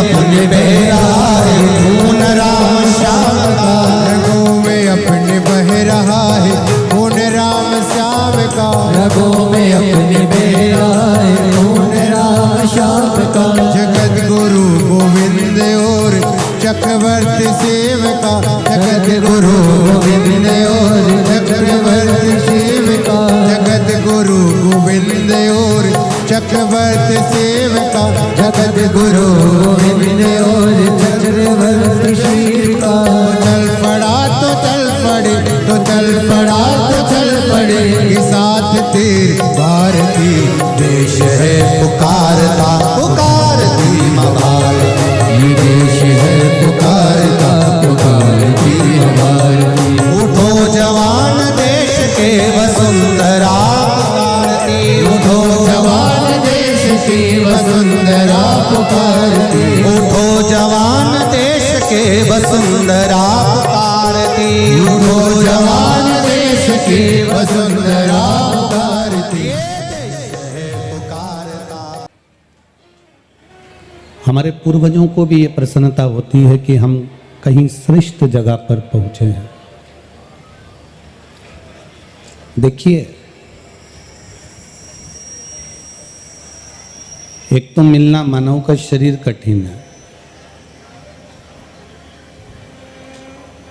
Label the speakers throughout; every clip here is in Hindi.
Speaker 1: अपने बहराए खून राम श्याम का,
Speaker 2: रगों में अपने बह रहा है खून राम श्याम का,
Speaker 1: रगों में अपने बहराए खून राम श्याम का।
Speaker 2: जगत गुरु गोविंद और चक्रवर्ती सेवका, जगत गुरु गोविंद और चक्रवर्ती सेवका, जगत गुरु गोविंद और चक्रवर्ती सेवका,
Speaker 1: जगत गुरु गोविंद और चक्रवर्ती सेवका।
Speaker 2: चल पड़ा तो चल पड़े, तो चल पड़ा तो चल पड़े, के साथ तेरे भारती
Speaker 1: देश है पुकारता पुकारती माँ भारती, ये देश है पुकारता पुकारती माँ भारती। उठो जवान देश के वसुंधरा पुकारती, उठो जवान देश की वसुंधरा पुकारती, उठो जवान देश के वसुंधरा पुकारती, उठो जवान देश की वसुंधरा पुकारती।
Speaker 3: हमारे पूर्वजों को भी ये प्रसन्नता होती है कि हम कहीं श्रेष्ठ जगह पर पहुंचे हैं। देखिए, एक तो मिलना मानव का शरीर कठिन है,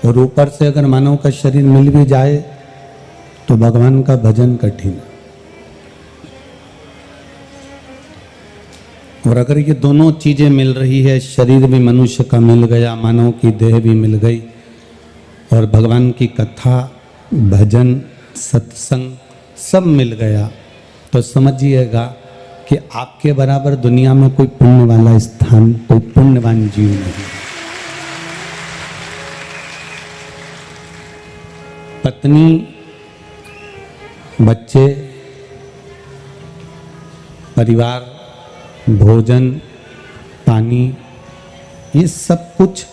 Speaker 3: और ऊपर से अगर मानव का शरीर मिल भी जाए तो भगवान का भजन कठिन है। और अगर ये दोनों चीजें मिल रही है, शरीर भी मनुष्य का मिल गया, मानव की देह भी मिल गई, और भगवान की कथा, भजन, सत्संग सब मिल गया, तो समझिएगा कि आपके बराबर दुनिया में कोई पुण्य वाला स्थान, कोई पुण्यवान जीव नहीं। पत्नी, बच्चे, परिवार, भोजन, पानी, ये सब कुछ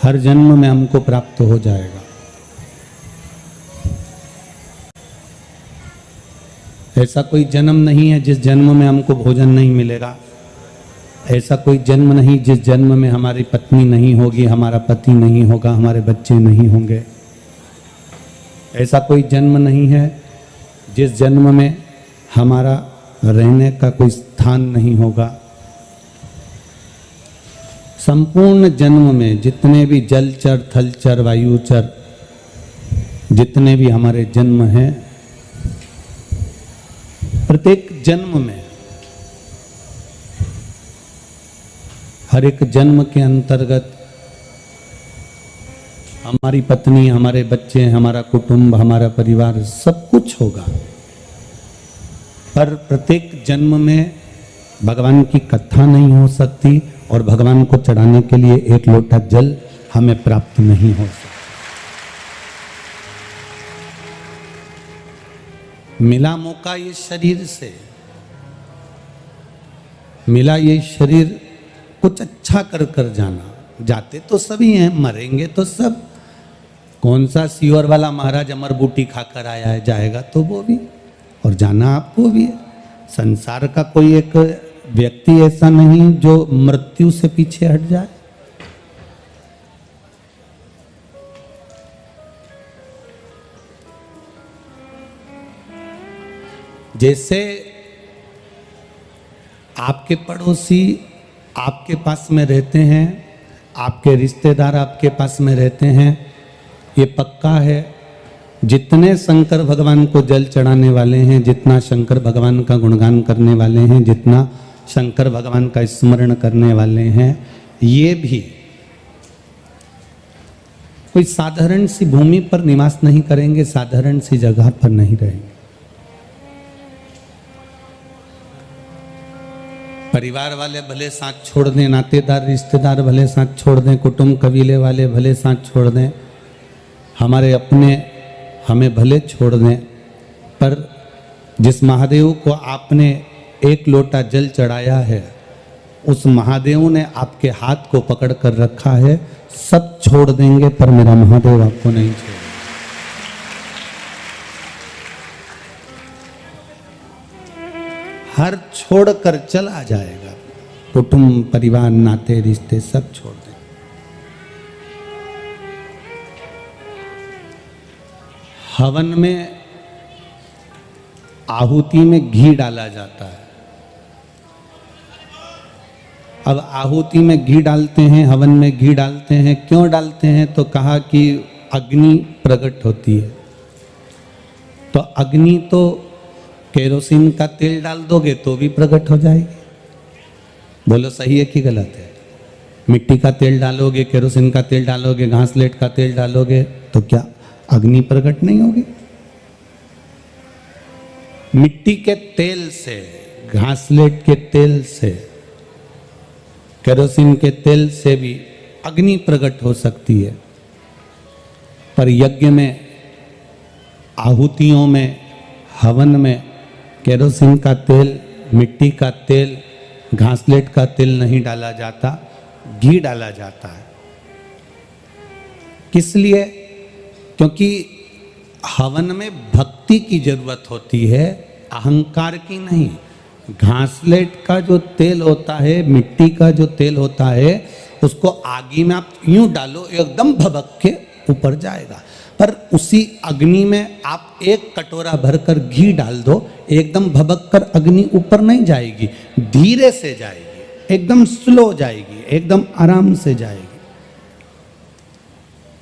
Speaker 3: हर जन्म में हमको प्राप्त हो जाएगा। ऐसा कोई जन्म नहीं है जिस जन्म में हमको भोजन नहीं मिलेगा। ऐसा कोई जन्म नहीं जिस जन्म में हमारी पत्नी नहीं होगी, हमारा पति नहीं होगा, हमारे बच्चे नहीं होंगे। ऐसा कोई जन्म नहीं है जिस जन्म में हमारा रहने का कोई स्थान नहीं होगा। संपूर्ण जन्म में जितने भी जलचर, थलचर, वायुचर, जितने भी हमारे जन्म हैं, प्रत्येक जन्म में, हर एक जन्म के अंतर्गत हमारी पत्नी, हमारे बच्चे, हमारा कुटुंब, हमारा परिवार सब कुछ होगा। पर प्रत्येक जन्म में भगवान की कथा नहीं हो सकती, और भगवान को चढ़ाने के लिए एक लोटा जल हमें प्राप्त नहीं हो सकता। मिला मौका ये शरीर से, मिला ये शरीर, कुछ अच्छा कर कर जाना। जाते तो सभी हैं, मरेंगे तो सब। कौन सा सीवर वाला महाराज अमर बूटी खाकर आया है, जाएगा तो वो भी, और जाना आपको भी है। संसार का कोई एक व्यक्ति ऐसा नहीं जो मृत्यु से पीछे हट जाए। जैसे आपके पड़ोसी आपके पास में रहते हैं, आपके रिश्तेदार आपके पास में रहते हैं, ये पक्का है। जितने शंकर भगवान को जल चढ़ाने वाले हैं, जितना शंकर भगवान का गुणगान करने वाले हैं, जितना शंकर भगवान का स्मरण करने वाले हैं, ये भी कोई साधारण सी भूमि पर निवास नहीं करेंगे, साधारण सी जगह पर नहीं रहेंगे। परिवार वाले भले साथ छोड़ दें, नातेदार रिश्तेदार भले साथ छोड़ दें, कुटुंब कबीले वाले भले साथ छोड़ दें, हमारे अपने हमें भले छोड़ दें, पर जिस महादेव को आपने एक लोटा जल चढ़ाया है, उस महादेव ने आपके हाथ को पकड़ कर रखा है। सब छोड़ देंगे पर मेरा महादेव आपको नहीं छोड़ेगा। हर छोड़ कर चला जाएगा, कुटुंब परिवार नाते रिश्ते सब छोड़ दें। हवन में आहुति में घी डाला जाता है। अब आहुति में घी डालते हैं, हवन में घी डालते हैं, क्यों डालते हैं? तो कहा कि अग्नि प्रकट होती है। तो अग्नि तो केरोसिन का तेल डाल दोगे तो भी प्रकट हो जाएगी। बोलो सही है कि गलत है? मिट्टी का तेल डालोगे, केरोसिन का तेल डालोगे, घासलेट का तेल डालोगे तो क्या अग्नि प्रकट नहीं होगी? मिट्टी के तेल से, घासलेट के तेल से, केरोसिन के तेल से भी अग्नि प्रकट हो सकती है। पर यज्ञ में, आहुतियों में, हवन में केरोसिन का तेल, मिट्टी का तेल, घासलेट का तेल नहीं डाला जाता, घी डाला जाता है। किस लिए? क्योंकि हवन में भक्ति की जरूरत होती है, अहंकार की नहीं। घासलेट का जो तेल होता है, मिट्टी का जो तेल होता है, उसको आगी में आप यूं डालो एकदम भभक के ऊपर जाएगा। पर उसी अग्नि में आप एक कटोरा भरकर घी डाल दो, एकदम भभक कर अग्नि ऊपर नहीं जाएगी, धीरे से जाएगी, एकदम स्लो जाएगी, एकदम आराम से जाएगी।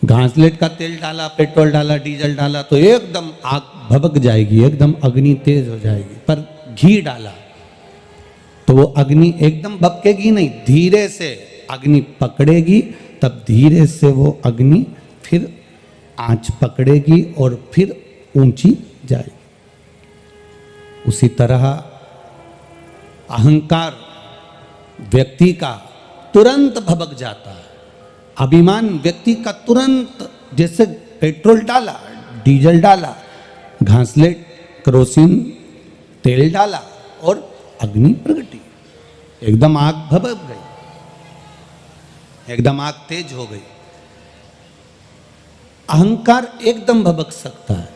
Speaker 3: घासलेट का तेल डाला, पेट्रोल डाला, डीजल डाला तो एकदम आग भभक जाएगी, एकदम अग्नि तेज हो जाएगी। पर घी डाला तो वो अग्नि एकदम भभकेगी नहीं, धीरे से अग्नि पकड़ेगी, तब धीरे से वो अग्नि फिर आंच पकड़ेगी और फिर ऊंची जाएगी। उसी तरह अहंकार व्यक्ति का तुरंत भभक जाता है। अभिमान व्यक्ति का तुरंत, जैसे पेट्रोल डाला, डीजल डाला, घासलेट, केरोसिन तेल डाला और अग्नि प्रगटी, एकदम आग भभक गई, एकदम आग तेज हो गई। अहंकार एकदम भभक सकता है,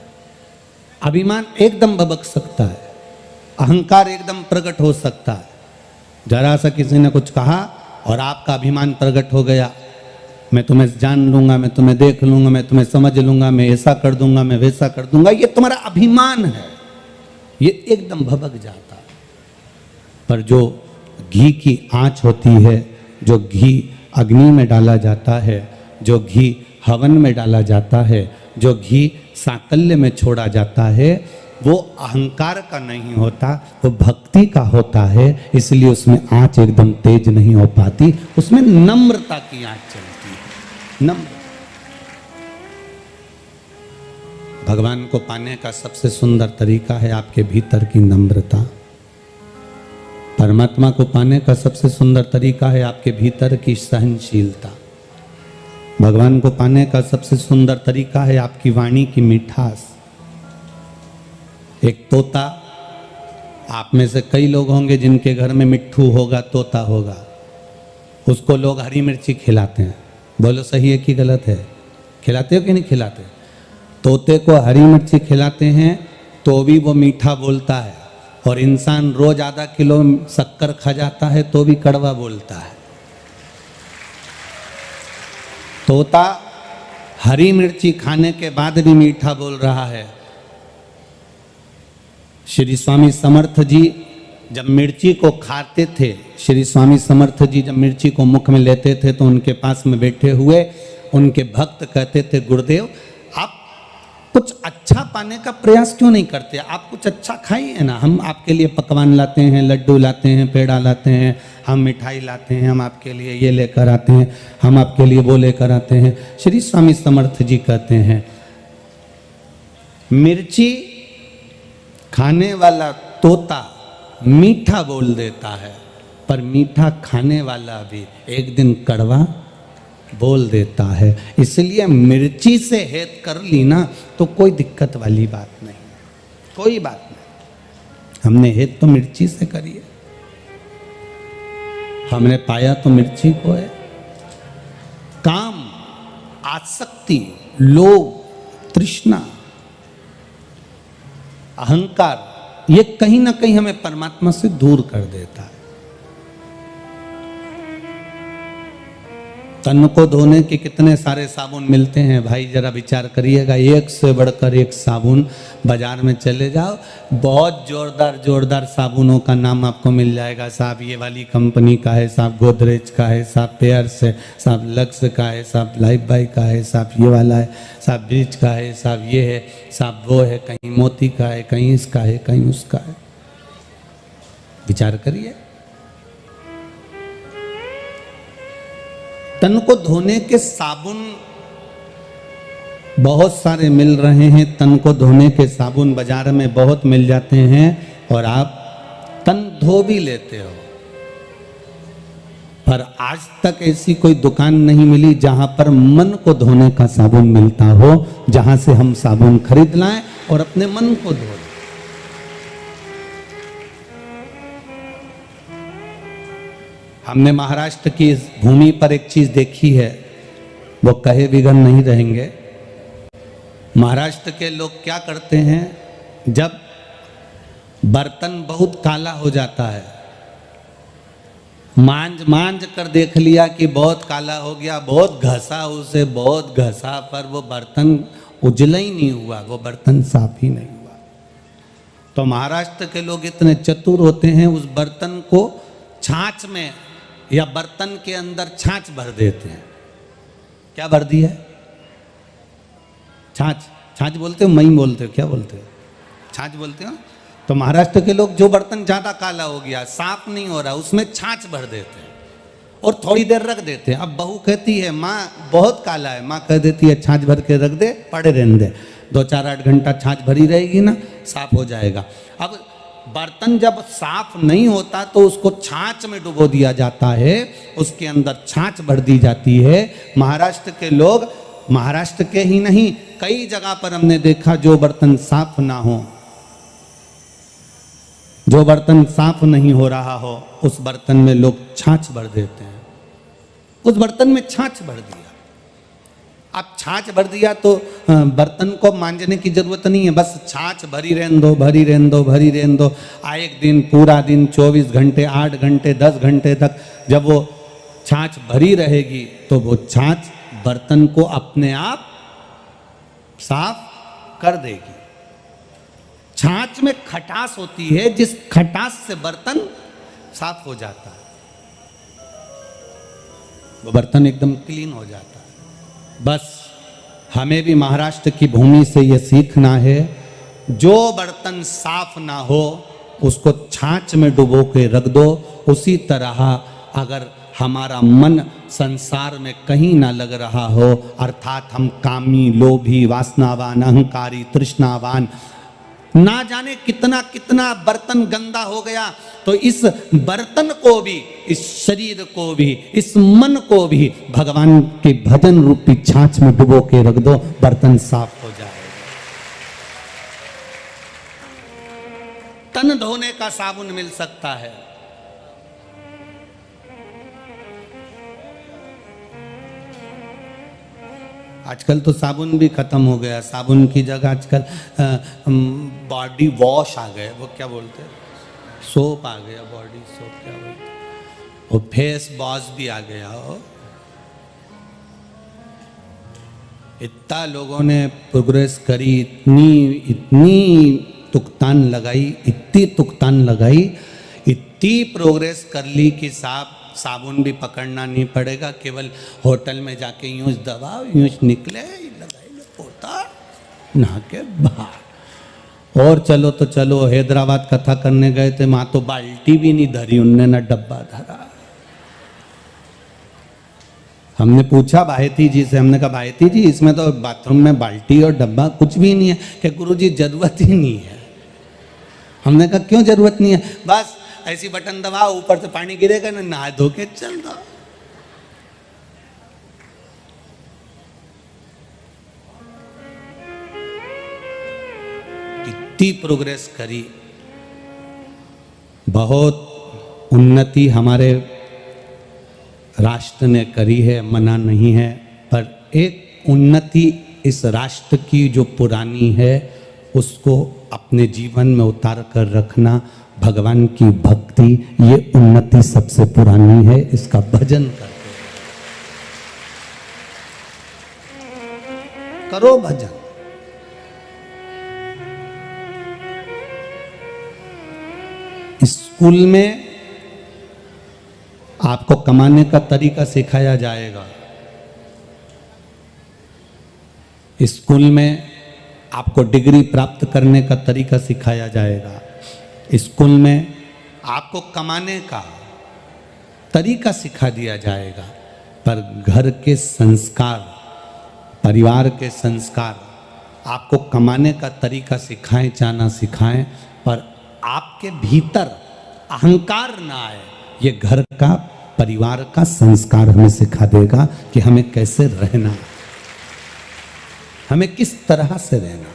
Speaker 3: अभिमान एकदम भभक सकता है, अहंकार एकदम प्रकट हो सकता है। जरा सा किसी ने कुछ कहा और आपका अभिमान प्रकट हो गया, मैं तुम्हें जान लूंगा, मैं तुम्हें देख लूंगा, मैं तुम्हें समझ लूंगा, मैं ऐसा कर दूंगा, मैं वैसा कर दूंगा, ये तुम्हारा अभिमान है, ये एकदम भभक जाता है। पर जो घी की आंच होती है, जो घी अग्नि में डाला जाता है, जो घी हवन में डाला जाता है, जो घी साकल्य में छोड़ा जाता है, वो अहंकार का नहीं होता, वो भक्ति का होता है। इसलिए उसमें आंच एकदम तेज नहीं हो पाती, उसमें नम्रता की आंच चलती है। नम्र भगवान को पाने का सबसे सुंदर तरीका है आपके भीतर की नम्रता। परमात्मा को पाने का सबसे सुंदर तरीका है आपके भीतर की सहनशीलता। भगवान को पाने का सबसे सुंदर तरीका है आपकी वाणी की मिठास। एक तोता, आप में से कई लोग होंगे जिनके घर में मिट्ठू होगा, तोता होगा, उसको लोग हरी मिर्ची खिलाते हैं। बोलो सही है कि गलत है? खिलाते हो कि नहीं खिलाते? तोते को हरी मिर्ची खिलाते हैं तो भी वो मीठा बोलता है, और इंसान रोज आधा किलो शक्कर खा जाता है तो भी कड़वा बोलता है। तोता हरी मिर्ची खाने के बाद भी मीठा बोल रहा है। श्री स्वामी समर्थ जी जब मिर्ची को खाते थे, श्री स्वामी समर्थ जी जब मिर्ची को मुख में लेते थे तो उनके पास में बैठे हुए उनके भक्त कहते थे, गुरुदेव आप कुछ अच्छा पाने का प्रयास क्यों नहीं करते? आप कुछ अच्छा खाइए ना, हम आपके लिए पकवान लाते हैं, लड्डू लाते हैं, पेड़ा लाते हैं, हम मिठाई लाते हैं, हम आपके लिए ये लेकर आते हैं, हम आपके लिए वो लेकर आते हैं। श्री स्वामी समर्थ जी कहते हैं, मिर्ची खाने वाला तोता मीठा बोल देता है, पर मीठा खाने वाला भी एक दिन कड़वा बोल देता है। इसलिए मिर्ची से हेत कर ली ना तो कोई दिक्कत वाली बात नहीं, कोई बात नहीं। हमने हेत तो मिर्ची से करी है, हमने पाया तो मिर्ची को है। काम, आसक्ति, लोभ, तृष्णा, अहंकार, ये कहीं ना कहीं हमें परमात्मा से दूर कर देता है। तन को धोने के कितने सारे साबुन मिलते हैं भाई, जरा विचार करिएगा। एक से बढ़कर एक साबुन, बाजार में चले जाओ, बहुत जोरदार जोरदार साबुनों का नाम आपको मिल जाएगा। साहब ये वाली कंपनी का है, साहब गोदरेज का है, साहब पेयर्स है, साहब लक्स का है, साहब लाइफ बाई का है, साहब ये वाला है, साहब ब्रिज का है, साहब ये है, साहब वो है, कहीं मोती का है, कहीं इसका है, कहीं उसका है। विचार करिए। तन को धोने के साबुन बहुत सारे मिल रहे हैं, तन को धोने के साबुन बाजार में बहुत मिल जाते हैं और आप तन धो भी लेते हो, पर आज तक ऐसी कोई दुकान नहीं मिली जहां पर मन को धोने का साबुन मिलता हो, जहां से हम साबुन खरीद लाएं और अपने मन को धो लें। हमने महाराष्ट्र की इस भूमि पर एक चीज देखी है, वो कहे बिगन नहीं रहेंगे। महाराष्ट्र के लोग क्या करते हैं, जब बर्तन बहुत काला हो जाता है, मांज कर देख लिया कि बहुत काला हो गया, बहुत घसा उसे, बहुत घसा, पर वो बर्तन उजला ही नहीं हुआ, वो बर्तन साफ ही नहीं हुआ। तो महाराष्ट्र के लोग इतने चतुर होते हैं, उस बर्तन को छाछ में या बर्तन के अंदर छाछ भर देते हैं। क्या भर दी है? छाछ। छाछ बोलते हो, मई बोलते हो, क्या बोलते हो? छाछ बोलते हो। तो महाराष्ट्र के लोग जो बर्तन ज्यादा काला हो गया, साफ नहीं हो रहा, उसमें छाछ भर देते हैं और थोड़ी देर रख देते हैं। अब बहू कहती है माँ बहुत काला है, माँ कह देती है छाछ भर के रख दे, पड़े रहने दे, 2-4-8 घंटा छाछ भरी रहेगी ना, साफ हो जाएगा। अब बर्तन जब साफ नहीं होता तो उसको छाछ में डुबो दिया जाता है, उसके अंदर छाछ भर दी जाती है। महाराष्ट्र के लोग, महाराष्ट्र के ही नहीं कई जगह पर हमने देखा, जो बर्तन साफ ना हो, जो बर्तन साफ नहीं हो रहा हो, उस बर्तन में लोग छाछ भर देते हैं। उस बर्तन में छाछ भर दिया, अब छाछ भर दिया तो बर्तन को मांजने की जरूरत नहीं है, बस छाछ भरी रहने दो, भरी रहने दो, भरी रहने दो। एक दिन, पूरा दिन, 24 घंटे, 8 घंटे, 10 घंटे तक जब वो छाछ भरी रहेगी तो वो छाछ बर्तन को अपने आप साफ कर देगी। छाछ में खटास होती है, जिस खटास से बर्तन साफ हो जाता है, वो बर्तन एकदम क्लीन हो जाता है। बस हमें भी महाराष्ट्र की भूमि से यह सीखना है, जो बर्तन साफ ना हो उसको छाछ में डुबो के रख दो। उसी तरह अगर हमारा मन संसार में कहीं ना लग रहा हो, अर्थात हम कामी, लोभी, वासनावान, अहंकारी, तृष्णावान, ना जाने कितना कितना बर्तन गंदा हो गया, तो इस बर्तन को भी, इस शरीर को भी, इस मन को भी भगवान के भजन रूपी छाछ में डुबो के रख दो, बर्तन साफ हो जाएगा। तन धोने का साबुन मिल सकता है, आजकल तो साबुन भी खत्म हो गया, साबुन की जगह आजकल बॉडी वॉश आ गए, वो क्या बोलते हैं, सोप आ गया, बॉडी सोप क्या बोलते हैं, वो फेस वॉश भी आ गया हो। इतना लोगों ने प्रोग्रेस करी, इतनी तुकतान लगाई, इतनी तुकतान लगाई, इतनी प्रोग्रेस कर ली कि साबुन भी पकड़ना नहीं पड़ेगा, केवल होटल में जाके यूं दबाओ, यूं निकले, लगाई लो पोता, नहा के बाहर। और चलो तो चलो, हैदराबाद कथा करने गए थे, वहां तो बाल्टी भी नहीं धरी उनने, ना डब्बा धरा। हमने पूछा भाईती जी से, हमने कहा भाईती जी इसमें तो बाथरूम में बाल्टी और डब्बा कुछ भी नहीं है, कि गुरुजी जरूरत ही नहीं है। हमने कहा क्यों जरूरत नहीं है? बस ऐसी बटन दबाओ, ऊपर से पानी गिरेगा ना, नहा धो के चल दो। कितनी प्रोग्रेस करी, बहुत उन्नति हमारे राष्ट्र ने करी है, मना नहीं है, पर एक उन्नति इस राष्ट्र की जो पुरानी है उसको अपने जीवन में उतार कर रखना, भगवान की भक्ति, ये उन्नति सबसे पुरानी है, इसका भजन करते हैं। करो भजन। स्कूल में आपको कमाने का तरीका सिखाया जाएगा। स्कूल में आपको डिग्री प्राप्त करने का तरीका सिखाया जाएगा। स्कूल में आपको कमाने का तरीका सिखा दिया जाएगा। पर घर के संस्कार, परिवार के संस्कार आपको कमाने का तरीका सिखाएं चाहे ना सिखाएं, पर आपके भीतर अहंकार ना आए, ये घर का, परिवार का संस्कार हमें सिखा देगा कि हमें कैसे रहना, हमें किस तरह से रहना।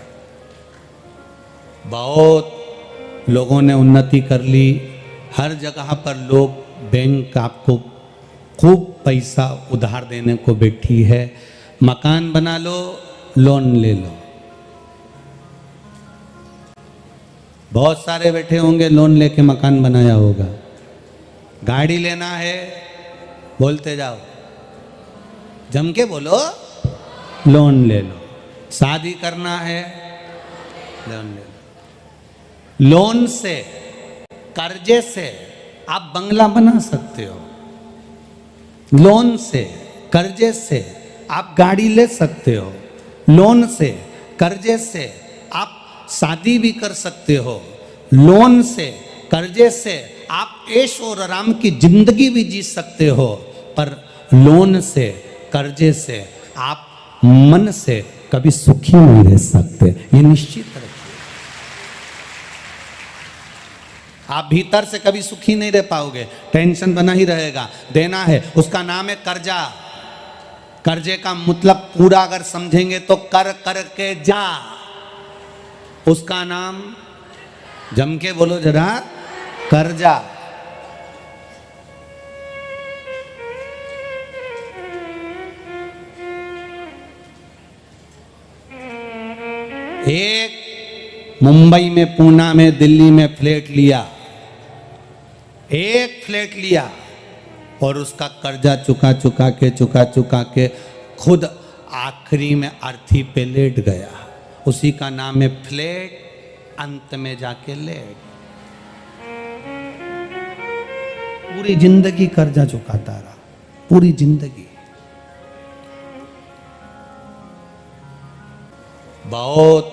Speaker 3: बहुत लोगों ने उन्नति कर ली, हर जगह पर लोग, बैंक आपको खूब पैसा उधार देने को बैठी है। मकान बना लो, लोन ले लो। बहुत सारे बैठे होंगे, लोन लेके मकान बनाया होगा। गाड़ी लेना है, बोलते जाओ, जम के बोलो, लोन ले लो। शादी करना है, लोन ले लो। लोन से, कर्जे से आप बंगला बना सकते हो। लोन से, कर्जे से आप गाड़ी ले सकते हो। लोन से, कर्जे से आप शादी भी कर सकते हो। लोन से, कर्जे से आप ऐश और आराम की जिंदगी भी जी सकते हो। पर लोन से, कर्जे से आप मन से कभी सुखी नहीं रह सकते, ये निश्चित रखिए। आप भीतर से कभी सुखी नहीं रह पाओगे, टेंशन बना ही रहेगा। देना है, उसका नाम है कर्जा। कर्जे का मतलब पूरा अगर समझेंगे तो कर करके जा, उसका नाम, जम के बोलो जरा, कर्जा। एक मुंबई में, पूना में, दिल्ली में फ्लैट लिया, एक फ्लैट लिया और उसका कर्जा चुका चुका के खुद आखिरी में अर्थी पे लेट गया। उसी का नाम है फ्लैट, अंत में जाके लेट। पूरी जिंदगी कर्जा चुकाता रहा, पूरी जिंदगी। बहुत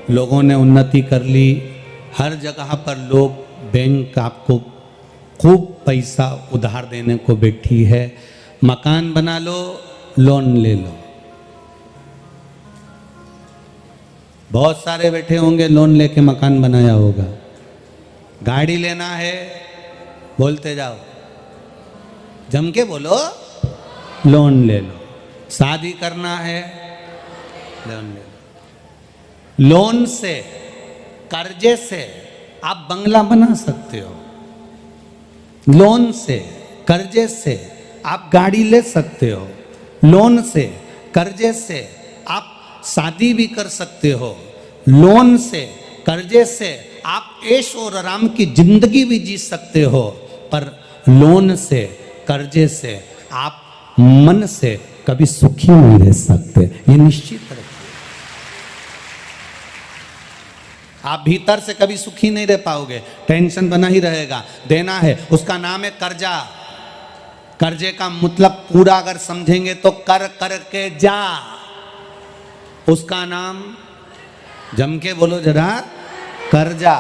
Speaker 3: लोगों ने उन्नति कर ली, हर जगह पर लोग, बैंक आपको खूब पैसा उधार देने को बैठी है। मकान बना लो, लोन ले लो। बहुत सारे बैठे होंगे, लोन लेके मकान बनाया होगा। गाड़ी लेना है, बोलते जाओ, जम के बोलो, लोन ले लो। शादी करना है, लोन ले लो। लोन से, कर्जे से आप बंगला बना सकते हो। लोन से, कर्जे से आप गाड़ी ले सकते हो। लोन से, कर्जे से आप शादी भी कर सकते हो। लोन से, कर्जे से आप ऐश और आराम की जिंदगी भी जी सकते हो। पर लोन से, कर्जे से आप मन से कभी सुखी नहीं रह सकते, ये निश्चित रखिए। आप भीतर से कभी सुखी नहीं रह पाओगे, टेंशन बना ही रहेगा। देना है, उसका नाम है कर्जा। कर्जे का मतलब पूरा अगर समझेंगे तो कर करके जा, उसका नाम, जम के बोलो जरा, कर्जा।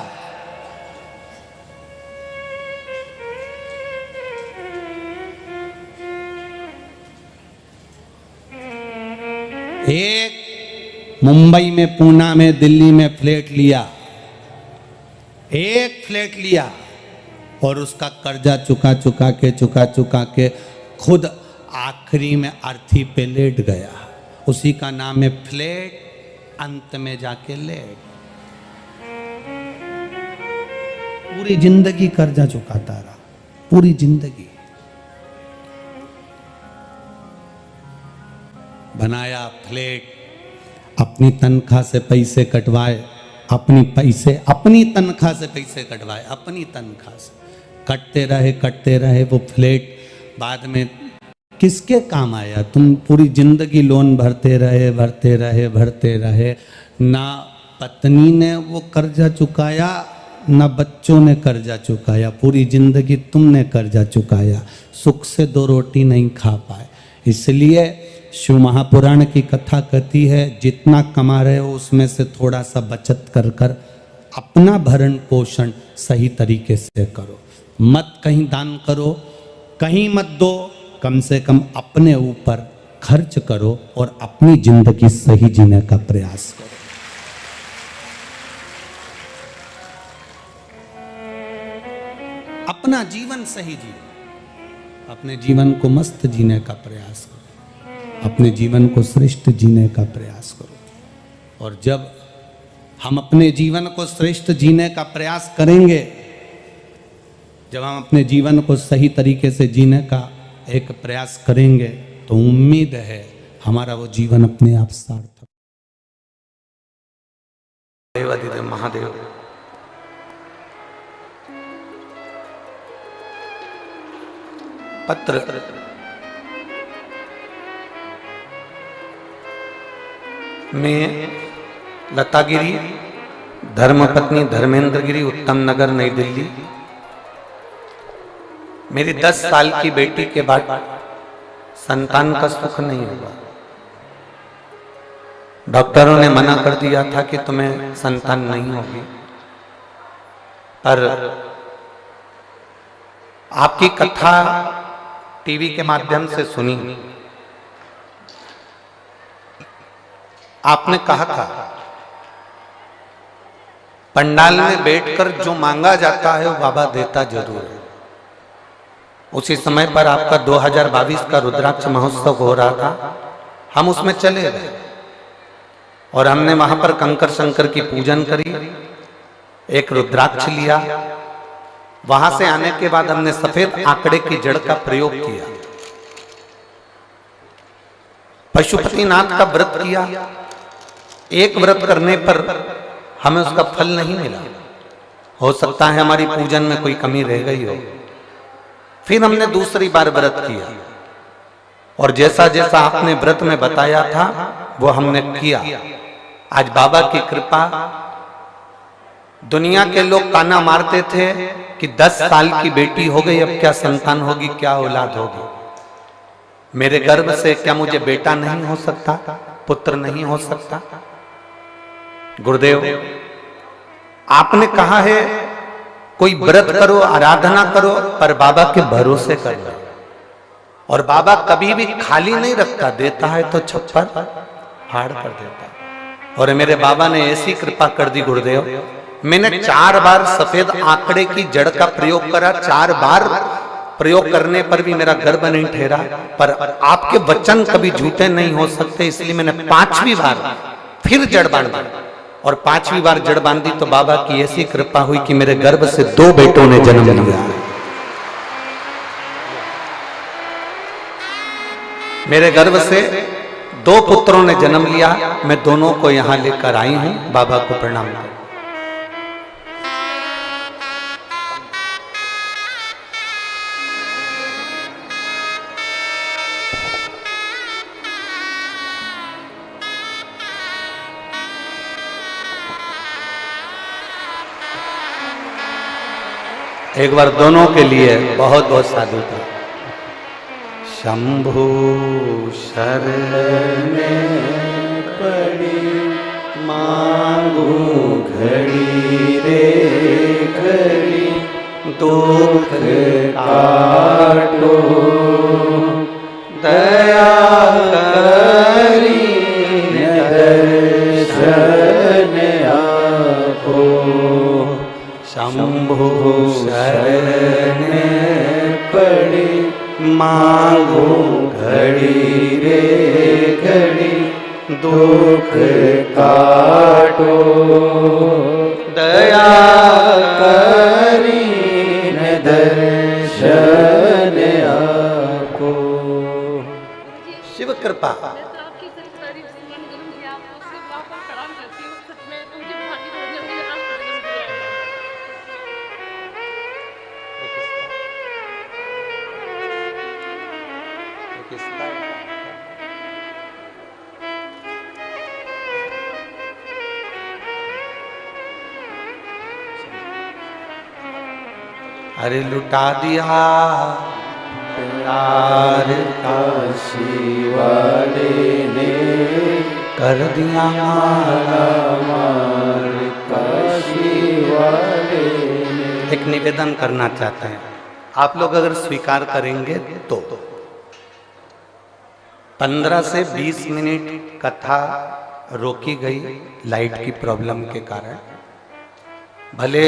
Speaker 3: एक मुंबई में, पूना में, दिल्ली में फ्लैट लिया, एक फ्लैट लिया और उसका कर्जा चुका के खुद आखिरी में अर्थी पे लेट गया। उसी का नाम है फ्लैट, अंत में जाके लेट। पूरी जिंदगी कर्जा चुकाता रहा, पूरी जिंदगी। बनाया फ्लैट, अपनी तनख्वाह से पैसे कटवाए, अपनी तनख्वाह से पैसे कटवाए, अपनी तनख्वाह से कटते रहे वो फ्लैट। बाद में किसके काम आया? तुम पूरी जिंदगी लोन भरते रहे भरते रहे भरते रहे, ना पत्नी ने वो कर्जा चुकाया ना बच्चों ने कर्जा चुकाया, पूरी जिंदगी तुमने कर्जा चुकाया, सुख से दो रोटी नहीं खा पाए। इसलिए शिव महापुराण की कथा कहती है जितना कमा रहे हो उसमें से थोड़ा सा बचत कर कर अपना भरण पोषण सही तरीके से करो। मत कहीं दान करो, कहीं मत दो, कम से कम अपने ऊपर खर्च करो और अपनी जिंदगी सही जीने का प्रयास करो। अपना जीवन सही जियो, अपने जीवन को मस्त जीने का प्रयास करो, अपने जीवन को श्रेष्ठ जीने का प्रयास करो। और जब हम अपने जीवन को श्रेष्ठ जीने का प्रयास करेंगे, जब हम अपने जीवन को सही तरीके से जीने का एक प्रयास करेंगे, तो उम्मीद है हमारा वो जीवन अपने आप सार्थक। देवादिदेव महादेव पत्र में लतागिरी, धर्मपत्नी धर्मेंद्रगिरी, उत्तम नगर, नई दिल्ली। मेरी 10 साल की बेटी के बाद संतान का सुख नहीं हुआ। डॉक्टरों ने मना कर दिया था कि तुम्हें संतान नहीं होगी, पर आपकी कथा टीवी के माध्यम से सुनी। आपने कहा था पंडाल में बैठकर जो मांगा जाता है वो बाबा देता जरूर है। उसी समय पर आपका 2022 का रुद्राक्ष महोत्सव हो रहा था, हम उसमें चले गए और हमने वहां पर कंकर शंकर की पूजन करी, एक रुद्राक्ष लिया। वहां से आने के बाद हमने सफेद आंकड़े की जड़ का प्रयोग किया, पशुपतिनाथ का व्रत किया। एक व्रत करने पर हमें उसका फल नहीं मिला, हो सकता है हमारी पूजन में कोई कमी रह गई हो। फिर हमने दूसरी बार व्रत किया और जैसा जैसा आपने व्रत में बताया था वो हमने किया। आज बाबा की कृपा, दुनिया के लोग ताना मारते थे कि 10 साल की बेटी हो गई, अब क्या संतान होगी, क्या औलाद होगी। मेरे गर्भ से क्या मुझे बेटा नहीं हो सकता, पुत्र नहीं हो सकता? गुरुदेव आपने कहा है कोई व्रत करो, आराधना करो, पर बाबा के भरोसे करना। और बाबा कभी भी खाली नहीं रखता, देता है तो छप्पर फाड़ कर देता है। और मेरे बाबा ने ऐसी कृपा कर दी गुरुदेव, मैंने 4 बार सफेद आंकड़े की जड़ का प्रयोग करा। 4 बार प्रयोग करने पर भी मेरा गर्भ नहीं ठहरा, पर आपके वचन कभी झूठे नहीं हो सकते, इसलिए मैंने 5वीं बार फिर जड़ बांधी। और 5वीं बार जड़ बांधी तो बाबा की ऐसी कृपा हुई कि मेरे गर्भ से 2 बेटों ने जन्म लिया। मेरे गर्भ से 2 पुत्रों ने जन्म लिया। मैं दोनों को यहां लेकर आई हूं। बाबा को प्रणाम करें। एक बार दोनों के लिए बहुत बहुत साधुता। शंभु शरण पड़ी मांगू घड़ी रे घड़ी, दुख काटो दया करी दर्शन आपो। शंभु शरण पड़ी मांगो घड़ी रे घड़ी, दुख काटो दया करी दर्शन आपको। शिव कृपा। किसका? अरे लुटा दिया प्यार का शिवाले ने, कर दिया मार का शिवाले ने। एक निवेदन करना चाहते हैं, आप लोग अगर स्वीकार करेंगे तो 15 से 20 मिनट कथा रोकी गई लाइट की प्रॉब्लम के कारण। भले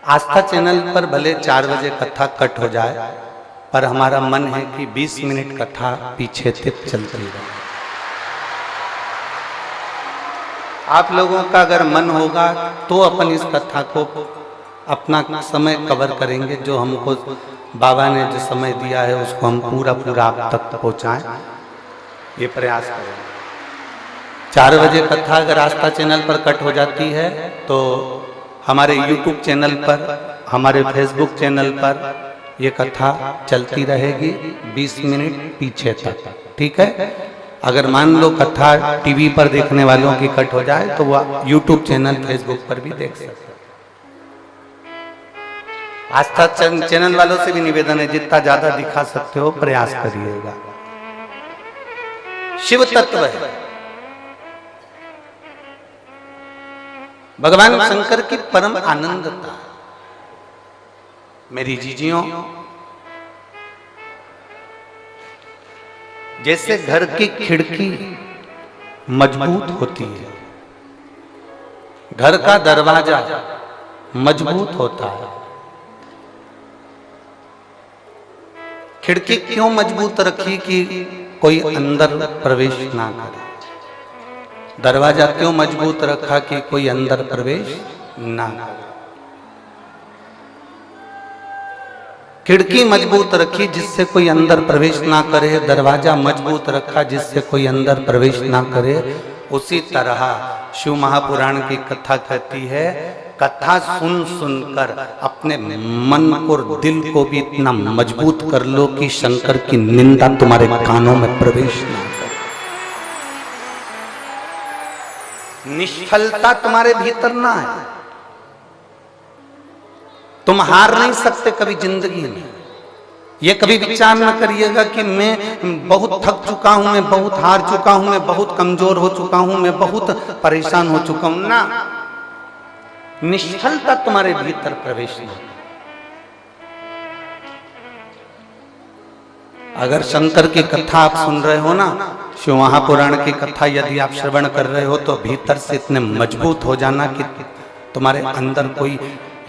Speaker 3: आस्था चैनल पर भले 4 बजे कथा कट हो जाए, पर हमारा मन है कि 20 मिनट कथा पीछे तक चलती रहे। आप लोगों का अगर मन होगा तो अपन इस कथा को अपना समय कवर करेंगे। जो हमको बाबा ने जो समय दिया है उसको हम पूरा पूरा आप तक पहुंचाएं, ये प्रयास करें। 4 बजे कथा अगर आस्था चैनल पर कट हो जाती है तो हमारे YouTube चैनल पर, हमारे Facebook चैनल पर ये कथा चलती रहेगी 20 मिनट पीछे तक, ठीक है। अगर मान लो कथा टीवी पर देखने वालों की कट हो जाए तो वह YouTube चैनल, Facebook पर भी देख सकते हैं। आस्था चैनल वालों से भी निवेदन है, जितना ज्यादा दिखा सकते हो प्रयास करिएगा। शिव तत्व है, भगवान शंकर की परम आनंदता। मेरी जीजियों, जैसे घर की खिड़की मजबूत होती है, घर का दरवाजा मजबूत होता है। खिड़की क्यों मजबूत रखी कि कोई अंदर प्रवेश ना करे। दरवाजा क्यों मजबूत रखा कि कोई अंदर प्रवेश ना करे। खिड़की मजबूत रखी जिससे कोई अंदर प्रवेश ना करे, दरवाजा मजबूत रखा जिससे कोई अंदर प्रवेश ना करे। उसी तरह शिव महापुराण की कथा कहती है, कथा सुन सुनकर अपने मन और दिल को भी इतना मजबूत कर लो कि शंकर की निंदा तुम्हारे कानों में प्रवेश ना करे। निष्फलता तुम्हारे भीतर ना है। तुम हार नहीं सकते कभी जिंदगी में। ये कभी विचार न करिएगा कि मैं बहुत थक चुका हूं, मैं बहुत हार चुका हूं, मैं बहुत कमजोर हो चुका हूं, मैं बहुत परेशान हो चुका हूं। ना, निष्फलता तुम्हारे भीतर प्रवेश नहीं। अगर शंकर की कथा आप सुन रहे हो ना, शिव महापुराण की कथा यदि आप श्रवण कर रहे हो तो भीतर से इतने मजबूत हो जाना कि तुम्हारे अंदर कोई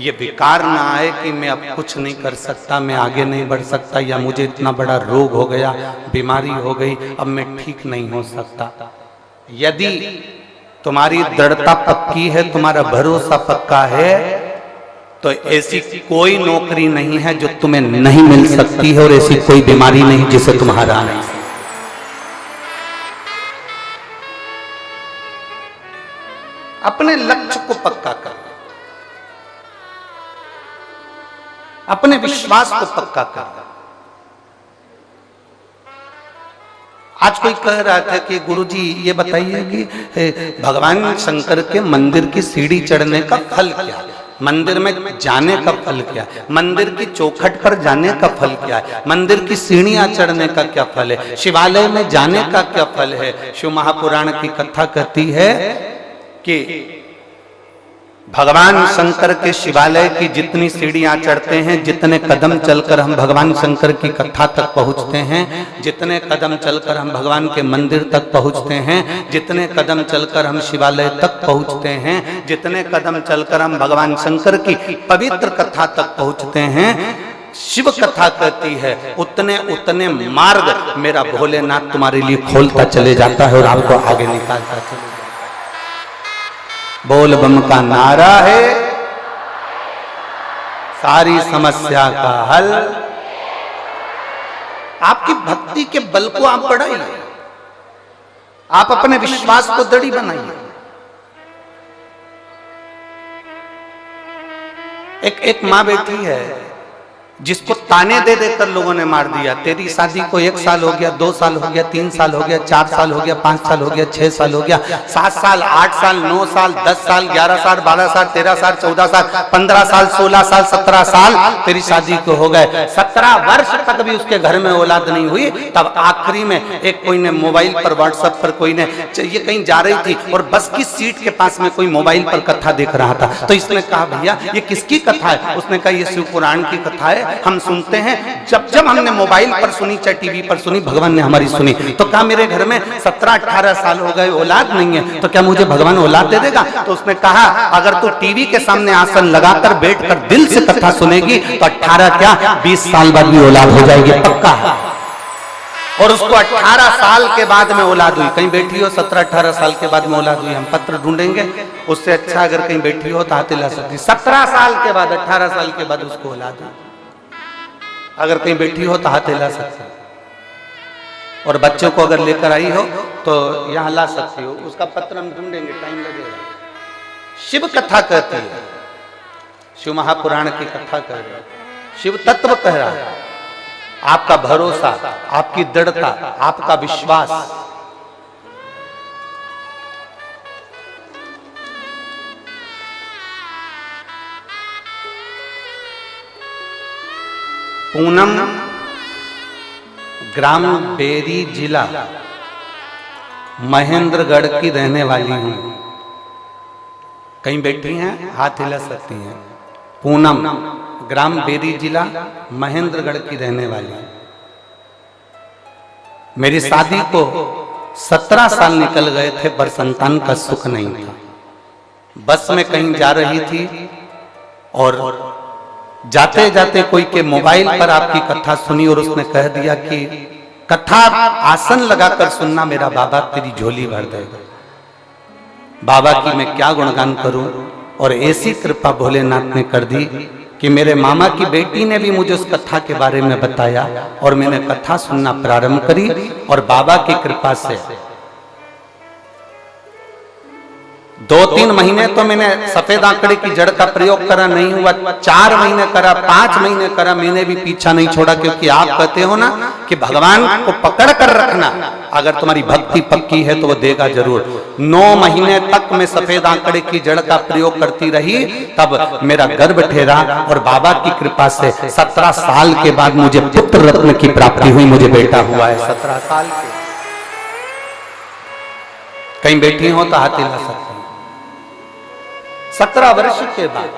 Speaker 3: ये विकार ना आए कि मैं अब कुछ नहीं कर सकता, मैं आगे नहीं बढ़ सकता, या मुझे इतना बड़ा रोग हो गया, बीमारी हो गई, अब मैं ठीक नहीं हो सकता। यदि तुम्हारी दृढ़ता पक्की है, तुम्हारा भरोसा पक्का है, तो ऐसी कोई नौकरी नहीं है जो तुम्हें नहीं मिल सकती है, और ऐसी कोई बीमारी नहीं जिसे तुम हरा नहीं सकते। अपने लक्ष्य को पक्का कर, अपने विश्वास को पक्का कर। आज कोई कह रहा था कि गुरुजी ये बताइए कि भगवान शंकर के मंदिर की सीढ़ी चढ़ने का फल क्या है, मंदिर में जाने का फल क्या है, मंदिर की चौखट पर जाने का फल क्या है, मंदिर की सीढ़ियां चढ़ने का क्या फल है, शिवालय में जाने का क्या फल है। शिव महापुराण की कथा कहती है कि भगवान शंकर के शिवालय की जितनी सीढ़ियां चढ़ते हैं, जितने कदम चलकर हम भगवान शंकर की कथा तक पहुंचते हैं, जितने कदम चलकर हम भगवान के मंदिर तक पहुंचते हैं, जितने कदम चलकर हम शिवालय तक पहुंचते हैं, जितने कदम चलकर हम भगवान शंकर की पवित्र कथा तक पहुंचते हैं, शिव कथा कहती है उतने उतने मार्ग मेरा भोलेनाथ तुम्हारे लिए खोलता चले जाता है और आपको आगे निकालता चले जाता है। बोल बम का नारा है सारी समस्या का हल। आपकी भक्ति के बल को आप बढ़ाइए, आप अपने विश्वास को दृढ़ बनाइए। एक मां बैठी है, जिसको ताने दे देकर लोगों ने मार दिया। तेरी शादी को 1 साल हो गया, 2 साल हो गया, 3 साल हो गया, 4 साल हो गया, 5 साल हो गया, 6 साल हो गया, 7 साल, 8 साल, 9 साल, 10 साल, 11 साल, 12 साल, 13 साल, 14 साल, 15 साल, 16 साल, 17 साल तेरी शादी को हो गए। 17 वर्ष तक भी उसके घर में औलाद नहीं हुई। तब आखिरी में एक कोई ने मोबाइल पर, व्हाट्सएप पर कोई ने, ये कहीं जा रही थी और बस की सीट के पास में कोई मोबाइल पर कथा देख रहा था। तो इसने कहा भैया ये किसकी कथा है? उसने कहा ये शिव पुराण की कथा है, हम सुनते हैं। जब जब हमने मोबाइल पर सुनी चाहे टीवी पर सुनी, भगवान ने हमारी सुनी। तो कहा मेरे घर में 17-18 साल हो गए, औलाद नहीं है, तो क्या मुझे भगवान औलाद दे देगा? तो उसने कहा अगर तू टीवी के सामने आसन लगाकर बैठकर दिल से कथा सुनेगी तो 18 क्या 20 साल बाद भी औलाद हो जाएगी, पक्का है। और उसको 18 साल के बाद में औलाद हुई। कहीं बैठी हो 17-18 साल के बाद में औलाद हुई, हम पत्र ढूंढेंगे उससे अच्छा। अगर कहीं बैठी हो तो हाथ हिला सकती। 17 साल के बाद, 18 साल के बाद उसको औलाद हुई। अगर कहीं बैठी हो तो हाथ हिला सकते। और बच्चों को अगर लेकर आई हो तो यहां ला सकती हो। उसका पत्र हम ढूंढेंगे, टाइम लगेगा। शिव कथा कहती है, शिव महापुराण की कथा कह रहे, शिव तत्व कह रहा है। आपका भरोसा, आपकी दृढ़ता, आपका विश्वास, पूनम ग्राम बेरी जिला महेंद्रगढ़ की रहने वाली हूं। कहीं बैठी हैं, हाथ हिला सकती हैं। पूनम ग्राम बेरी जिला महेंद्रगढ़ की रहने वाली हूं। मेरी शादी को 17 साल निकल गए थे पर संतान का सुख नहीं था। बस में कहीं जा रही थी और जाते जाते कोई के मोबाइल पर आपकी कथा सुनी और उसने कह दिया कि कथा आसन लगाकर सुनना, मेरा बाबा तेरी झोली भर देगा। बाबा की मैं क्या गुणगान करूं। और ऐसी कृपा भोलेनाथ ने कर दी कि मेरे मामा की बेटी ने भी मुझे उस कथा के बारे में बताया और मैंने कथा सुनना प्रारंभ करी। और बाबा की कृपा से 2-3 महीने तो मैंने सफेद आंकड़े की जड़ का प्रयोग करा, नहीं हुआ। 4 महीने करा, 5 महीने करा, मैंने भी पीछा नहीं छोड़ा। क्योंकि आप कहते हो ना कि भगवान को पकड़ कर रखना, अगर तुम्हारी भक्ति पक्की है तो वो देगा जरूर। 9 महीने तक मैं सफेद आंकड़े की जड़ का प्रयोग करती रही, तब मेरा गर्भ ठहरा और बाबा की कृपा से 17 साल के बाद मुझे पुत्र रत्न की प्राप्ति हुई। मुझे बेटा हुआ है 17 साल के। कहीं बैठी हो तो हाथ हिला सकते। 17 वर्ष के बाद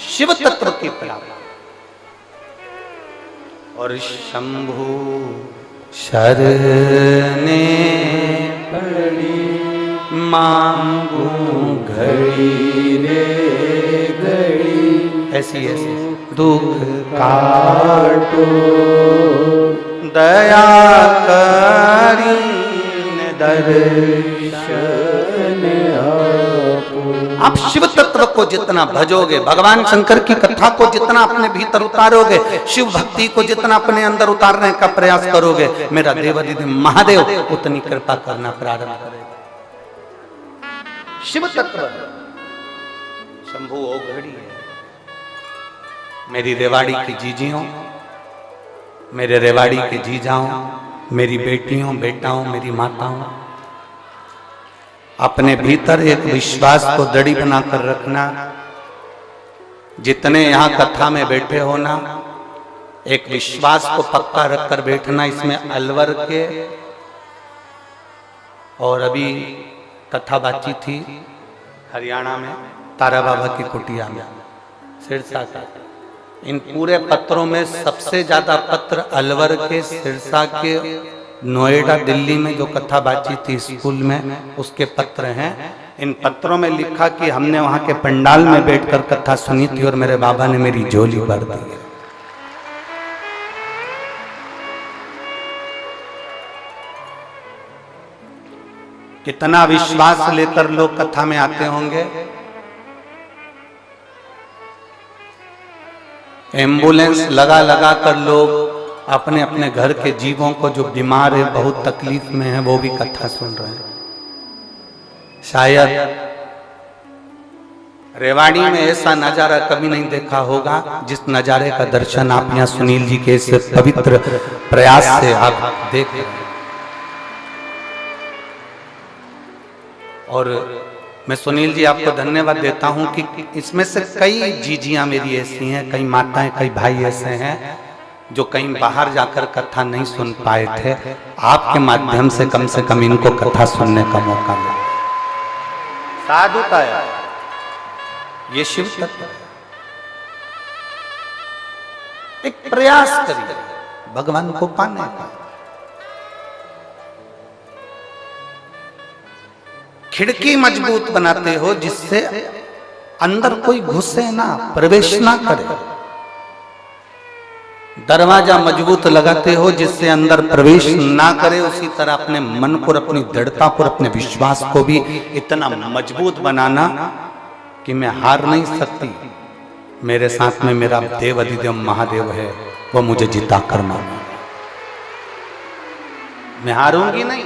Speaker 3: शिव तत्व की प्राप्ति। और शंभु शरणे पड़ी मांगू घड़ी रे घड़ी, ऐसी दुख काटो दया करी दर्शन। आप शिव तत्व को जितना भजोगे, भगवान शंकर की कथा को जितना अपने भीतर उतारोगे, शिव भक्ति को जितना अपने अंदर उतारने का प्रयास करोगे, मेरा देवाधिदेव महादेव उतनी कृपा करना प्रारंभ करेगा। शिव तत्व शंभु ओघड़ी है। मेरी रेवाड़ी की जीजियों, मेरे रेवाड़ी के जीजाओं, मेरी बेटियों, बेटाओं, मेरी माताओं, अपने भीतर एक विश्वास को दृढ़ बनाकर रखना। जितने यहां कथा में बैठे हो ना, एक विश्वास को पक्का रखकर बैठना। इसमें अलवर के, और अभी कथा बातचीत थी हरियाणा में तारा बाबा की कुटिया में, सिरसा का। इन पूरे पत्रों में सबसे ज्यादा पत्र अलवर के, सिरसा के, नोएडा, दिल्ली में जो कथा बातचीत थी स्कूल में, उसके पत्र हैं। इन पत्रों में लिखा कि हमने वहां के पंडाल में बैठकर कथा सुनी थी और मेरे बाबा ने मेरी झोली भर दी। कितना विश्वास लेकर लोग कथा में आते होंगे। एम्बुलेंस लगा लगा कर लोग अपने अपने घर के जीवों को, जो बीमार है, बहुत तकलीफ में है, वो भी कथा सुन रहे हैं। शायद रेवाड़ी में ऐसा नजारा कभी नहीं देखा होगा जिस नजारे का दर्शन आप यहाँ सुनील जी के इस पवित्र प्रयास से आप देख रहे हैं। और मैं सुनील जी आपको धन्यवाद देता हूं कि इसमें से कई जीजियां मेरी ऐसी हैं, कई माताएं, कई भाई ऐसे हैं जो कहीं बाहर जाकर कथा नहीं सुन पाए थे। आपके माध्यम से कम इनको कथा सुनने का मौका मिला। साधुता है, ये शिव तत्व है। एक प्रयास करिए भगवान को पाने का। खिड़की मजबूत बनाते हो जिससे अंदर कोई घुसे ना, प्रवेश ना करे। दरवाजा मजबूत लगाते हो जिससे अंदर प्रवेश ना करे। उसी तरह अपने मन को, अपनी दृढ़ता को, अपने विश्वास को भी इतना मजबूत बनाना कि मैं हार नहीं सकती। मेरे साथ में मेरा देव अधिदेव महादेव है, वो मुझे जिता कर माना, मैं हारूंगी नहीं।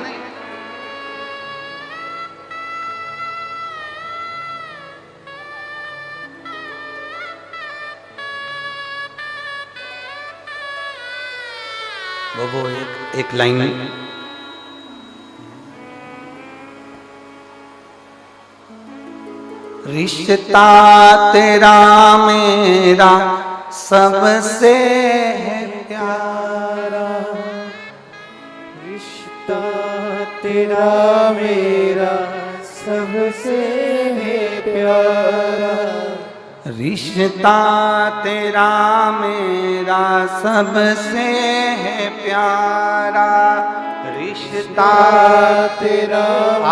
Speaker 3: वो एक लाइन रिश्ता तेरा मेरा सबसे है प्यारा,
Speaker 1: रिश्ता तेरा मेरा सबसे है प्यारा,
Speaker 3: रिश्ता तेरा मेरा सबसे है प्यारा, रिश्ता
Speaker 1: तेरा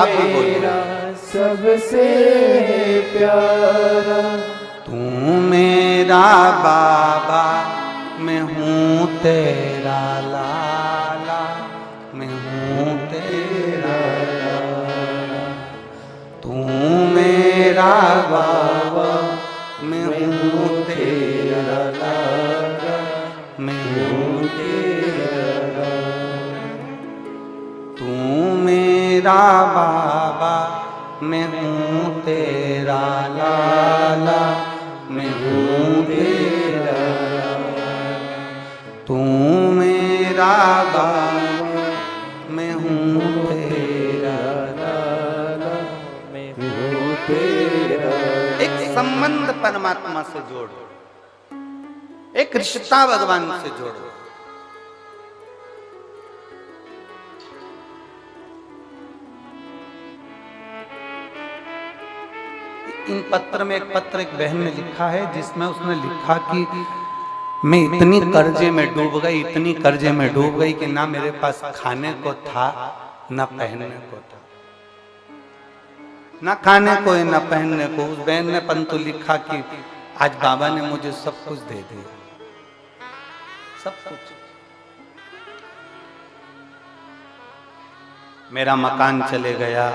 Speaker 1: मेरा सबसे है प्यारा।
Speaker 3: तू मेरा बाबा, मैं हूँ तेरा लाला, मैं हूँ तेरा लाला। तू मेरा बाबा, मैं हूँ तेरा लाला, मैं हूँ तेरा लाला। तू मेरा बाबा, मैं हूँ तेरा लाला, मैं हूँ तेरा लाला। तू मेरा बाबा, मैं हूँ तेरा लाला, मैं हूँ तेरा। एक संबंध परमात्मा से जोड़ो, एक रिश्ता भगवान से जोड़ो। इन पत्र में एक बहन ने लिखा है जिसमें उसने लिखा कि मैं इतनी कर्जे में डूब गई, इतनी कर्जे में डूब गई कि ना मेरे पास खाने को था ना पहनने को था, ना खाने को है ना पहनने को। उस बहन ने परंतु लिखा कि आज बाबा ने मुझे सब कुछ दे दिया, सब कुछ। मेरा मकान चले गया,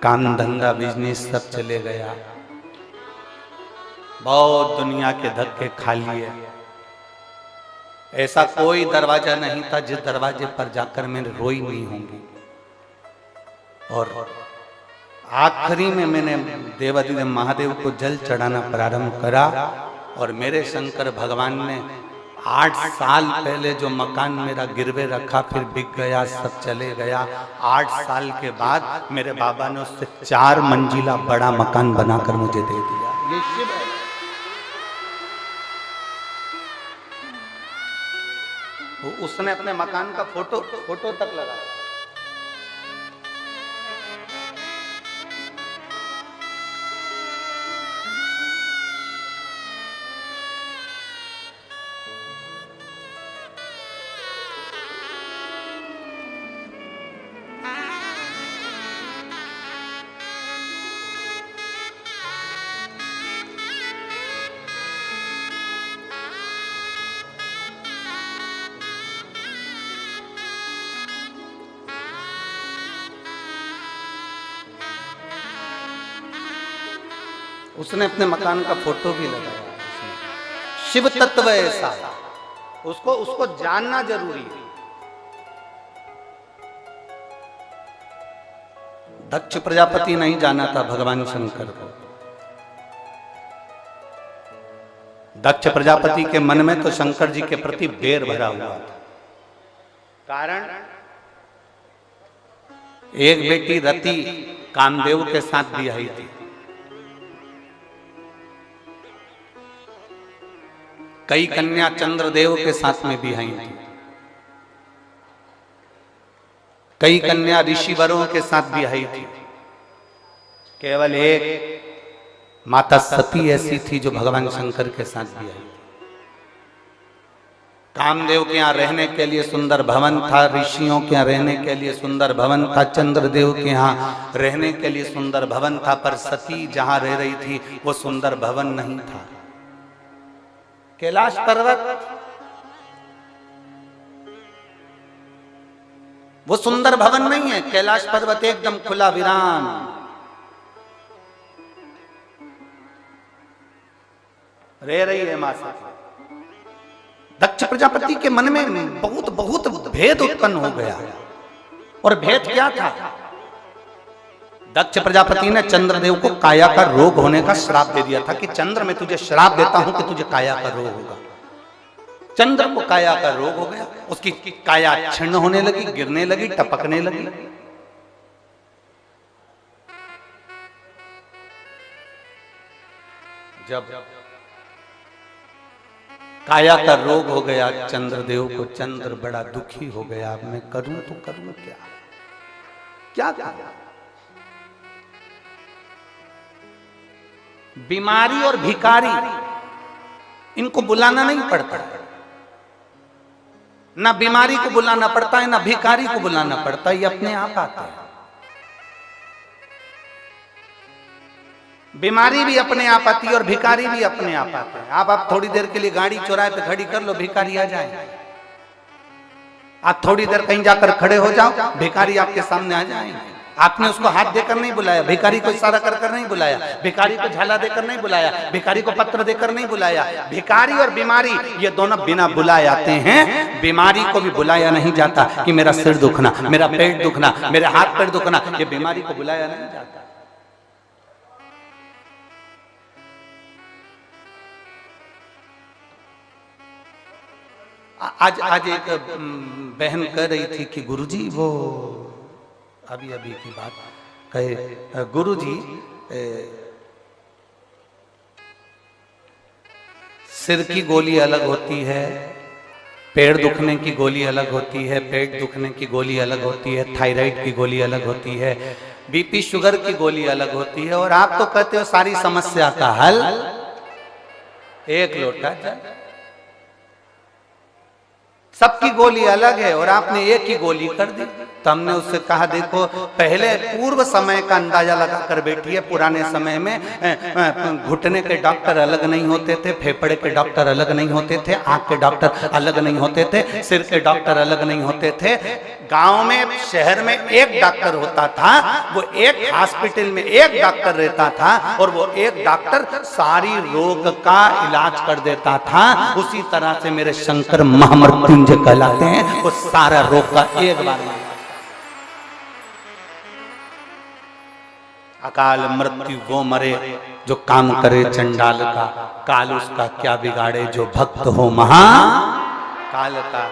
Speaker 3: काम धंधा बिजनेस सब चले गया, बहुत दुनिया के धक्के खा लिए। ऐसा कोई दरवाजा नहीं था जिस दरवाजे पर जाकर मैं रोई नहीं होंगी। और आखिरी में मैंने देवाधिदेव महादेव को जल चढ़ाना प्रारंभ करा और मेरे शंकर भगवान ने 8 साल पहले जो मकान मेरा गिरवे रखा फिर बिक गया, सब चले गया। 8 साल के बाद मेरे बाबा ने उससे 4 मंजिला बड़ा मकान बनाकर मुझे दे दिया। ये शिव है। उसने अपने मकान का फोटो तक लगाया। उसने अपने मकान का फोटो भी लगाया। शिव तत्व ऐसा, उसको जानना जरूरी है। दक्ष प्रजापति नहीं जाना था भगवान शंकर को, दक्ष प्रजापति के मन में तो शंकर जी के प्रति बैर भरा हुआ था। कारण एक बेटी रति कामदेव के साथ ब्याही थी, कई कन्या चंद्रदेव के साथ में ब्याही थी, कई कन्या ऋषिवरों के साथ ब्याही थी। केवल एक माता सती ऐसी थी जो भगवान शंकर के साथ ब्याही थी। कामदेव के यहाँ रहने के लिए सुंदर भवन था, ऋषियों के यहाँ रहने के लिए सुंदर भवन था, चंद्रदेव के यहाँ रहने के लिए सुंदर भवन था, पर सती जहां रह रही थी वो सुंदर भवन नहीं था। कैलाश पर्वत वो सुंदर भवन नहीं है, कैलाश पर्वत एकदम खुला वीरान। रह रही है मां सती। दक्ष प्रजापति के मन में बहुत बहुत भेद उत्पन्न हो गया। और भेद क्या था? दक्ष प्रजापति ने चंद्रदेव को काया का रोग होने का श्राप दे दिया था कि चंद्र मैं तुझे श्राप देता हूं कि तुझे काया का रोग होगा। चंद्र को काया का रोग हो गया, उसकी काया क्षीण होने लगी, गिरने लगी, टपकने लगी। जब काया का रोग हो गया चंद्रदेव को, चंद्र बड़ा दुखी हो गया। अब मैं करूं तो करूं क्या? क्या करूं? बीमारी और भिखारी इनको बुलाना नहीं पड़ता, ना बीमारी को बुलाना पड़ता है, ना भिखारी को बुलाना पड़ता है, ये अपने आप आते हैं। बीमारी भी अपने आप आती है और भिखारी भी अपने आप आते हैं। आप थोड़ी देर के लिए गाड़ी चौराहे पे खड़ी कर लो, भिखारी आ जाए। आप थोड़ी देर कहीं जाकर खड़े हो जाओ, भिखारी आपके सामने आ जाएंगे। आपने उसको हाथ देकर नहीं बुलाया, भिखारी को इशारा कर कर नहीं बुलाया, भिखारी को झाला देकर नहीं बुलाया, भिखारी को पत्र देकर नहीं बुलाया। भिखारी और बीमारी ये दोनों बिना बुलाए आते हैं। बीमारी को भी बुलाया नहीं जाता कि मेरा सिर दुखना, मेरा पेट दुखना, मेरे हाथ पैर दुखना, ये बीमारी को बुलाया नहीं जाता। आज एक बहन कह रही थी कि गुरुजी, वो अभी की बात कहे, गुरुजी सिर की गोली अलग होती है, पेड़ दुखने की गोली अलग होती है, पेट दुखने की गोली अलग होती है, थायराइड की गोली अलग होती है, बीपी शुगर की गोली अलग होती है, और आप तो कहते हो सारी समस्या का हल एक लोटा जल। सबकी गोली अलग है और आपने एक ही गोली कर दी। तो हमने उससे कहा, देखो पहले पूर्व समय का अंदाजा लगा कर बैठी है। पुराने समय में घुटने के डॉक्टर अलग नहीं होते थे, फेफड़े के डॉक्टर अलग नहीं होते थे, आंख के डॉक्टर अलग नहीं होते थे, सिर के डॉक्टर अलग नहीं होते थे। गांव में, शहर में एक डॉक्टर होता था, वो एक हॉस्पिटल में एक डॉक्टर रहता था और वो एक डॉक्टर सारी रोग का इलाज कर देता था। उसी तरह से मेरे शंकर महामृत्युंजय कहलाते हैं, वो सारा रोग का एक बार में। अकाल मृत्यु वो मरे जो काम करे चंडाल का, काल उसका क्या बिगाड़े जो भक्त हो महा काल का।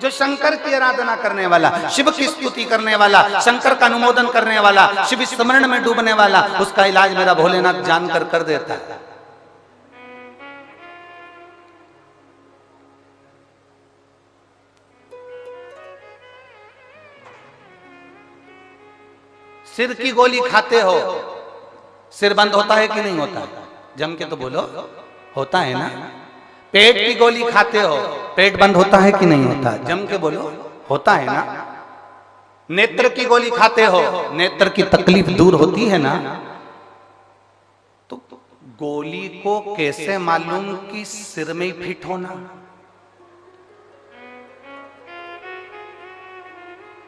Speaker 3: जो शंकर की आराधना करने वाला, शिव की स्तुति करने वाला, शंकर का अनुमोदन करने वाला, शिव स्मरण में डूबने वाला, उसका इलाज मेरा भोलेनाथ जानकर कर देता है। सिर की गोली खाते हो, सिर बंद होता है कि नहीं होता? जम के तो बोलो, होता है ना। पेट की गोली खाते हो, पेट बंद होता है कि नहीं होता? जम के बोलो, होता है ना। नेत्र की गोली खाते हो, नेत्र की तकलीफ दूर होती है ना। तो गोली को कैसे मालूम कि सिर में ही फिट होना?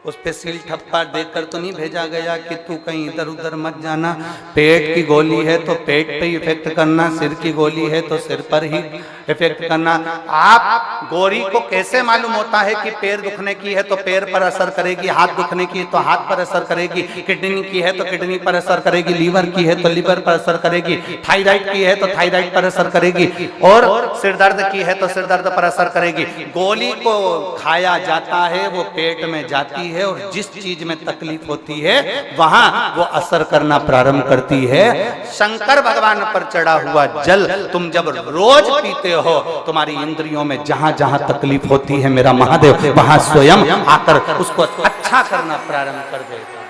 Speaker 3: उस पे सील ठप्पा देकर तो नहीं भेजा गया कि तू कहीं इधर उधर मत जाना। पेट की गोली है तो पेट पे ही इफेक्ट करना, सिर की गोली है तो सिर पर ही इफेक्ट करना। आप गोरी को कैसे मालूम होता है कि पैर दुखने की है तो पैर पर असर करेगी, हाथ दुखने की है तो हाथ पर असर करेगी, किडनी की है तो किडनी पर असर करेगी, लीवर की है तो लीवर पर असर करेगी, थायराइड की है तो थायराइड पर असर करेगी, और सिर दर्द की है तो सिर दर्द पर असर करेगी। गोली को खाया जाता है, वो पेट में जाती है और जिस चीज में तकलीफ होती है वहां वो असर करना प्रारंभ करती है। शंकर भगवान पर चढ़ा हुआ जल तुम जब रोज पीते हो, तुम्हारी इंद्रियों में जहां जहां तकलीफ होती है मेरा महादेव वहां स्वयं आकर उसको अच्छा करना प्रारंभ कर देता है,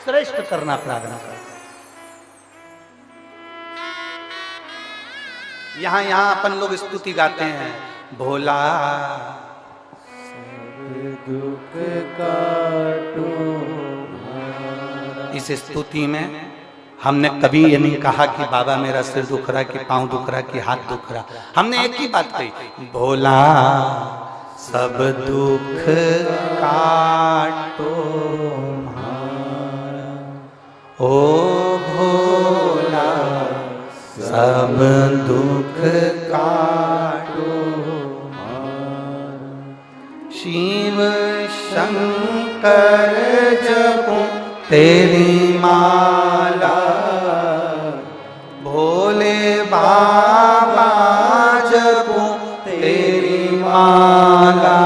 Speaker 3: श्रेष्ठ करना प्रारंभ कर देता है। यहां अपन लोग स्तुति गाते हैं, भोला
Speaker 1: दुख काटो।
Speaker 3: इस स्तुति में हमने कभी ये नहीं कहा कि बाबा मेरा सिर दुख रहा, कि पांव दुख रहा, कि हाथ दुख रहा। हमने एक ही बात कही, भोला सब दुख काटो ओ भोला सब दुख काटो। शिव शंकर जपो तेरी माला, भोले बाबा जपो तेरी माला,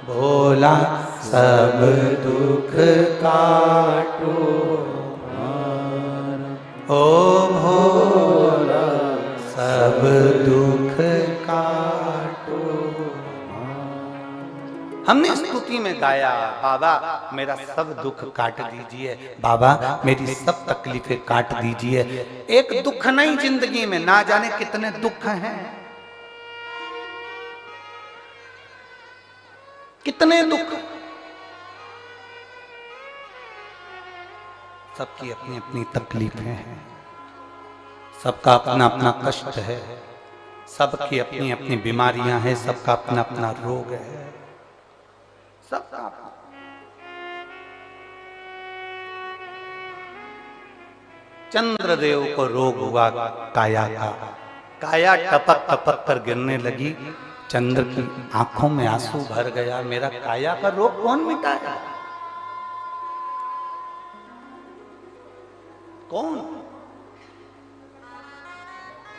Speaker 3: भोला सब दुख काटो ओ भोला सब दुख काटो। हमने स्तुति में गाया, बाबा मेरा सब दुख काट दीजिए, बाबा मेरी सब तकलीफें काट दीजिए। एक दुख नहीं जिंदगी में, ना जाने कितने दुख हैं, कितने दुख। सबकी अपनी अपनी तकलीफें हैं, सबका अपना अपना कष्ट है, सबकी अपनी अपनी बीमारियां हैं, सबका अपना अपना रोग है, सबका। चंद्रदेव को रोग हुआ काया का, काया टपक टपक कर गिरने लगी, चंद्र की आंखों में आंसू भर गया। मेरा काया का रोग कौन मिटाएगा? कौन?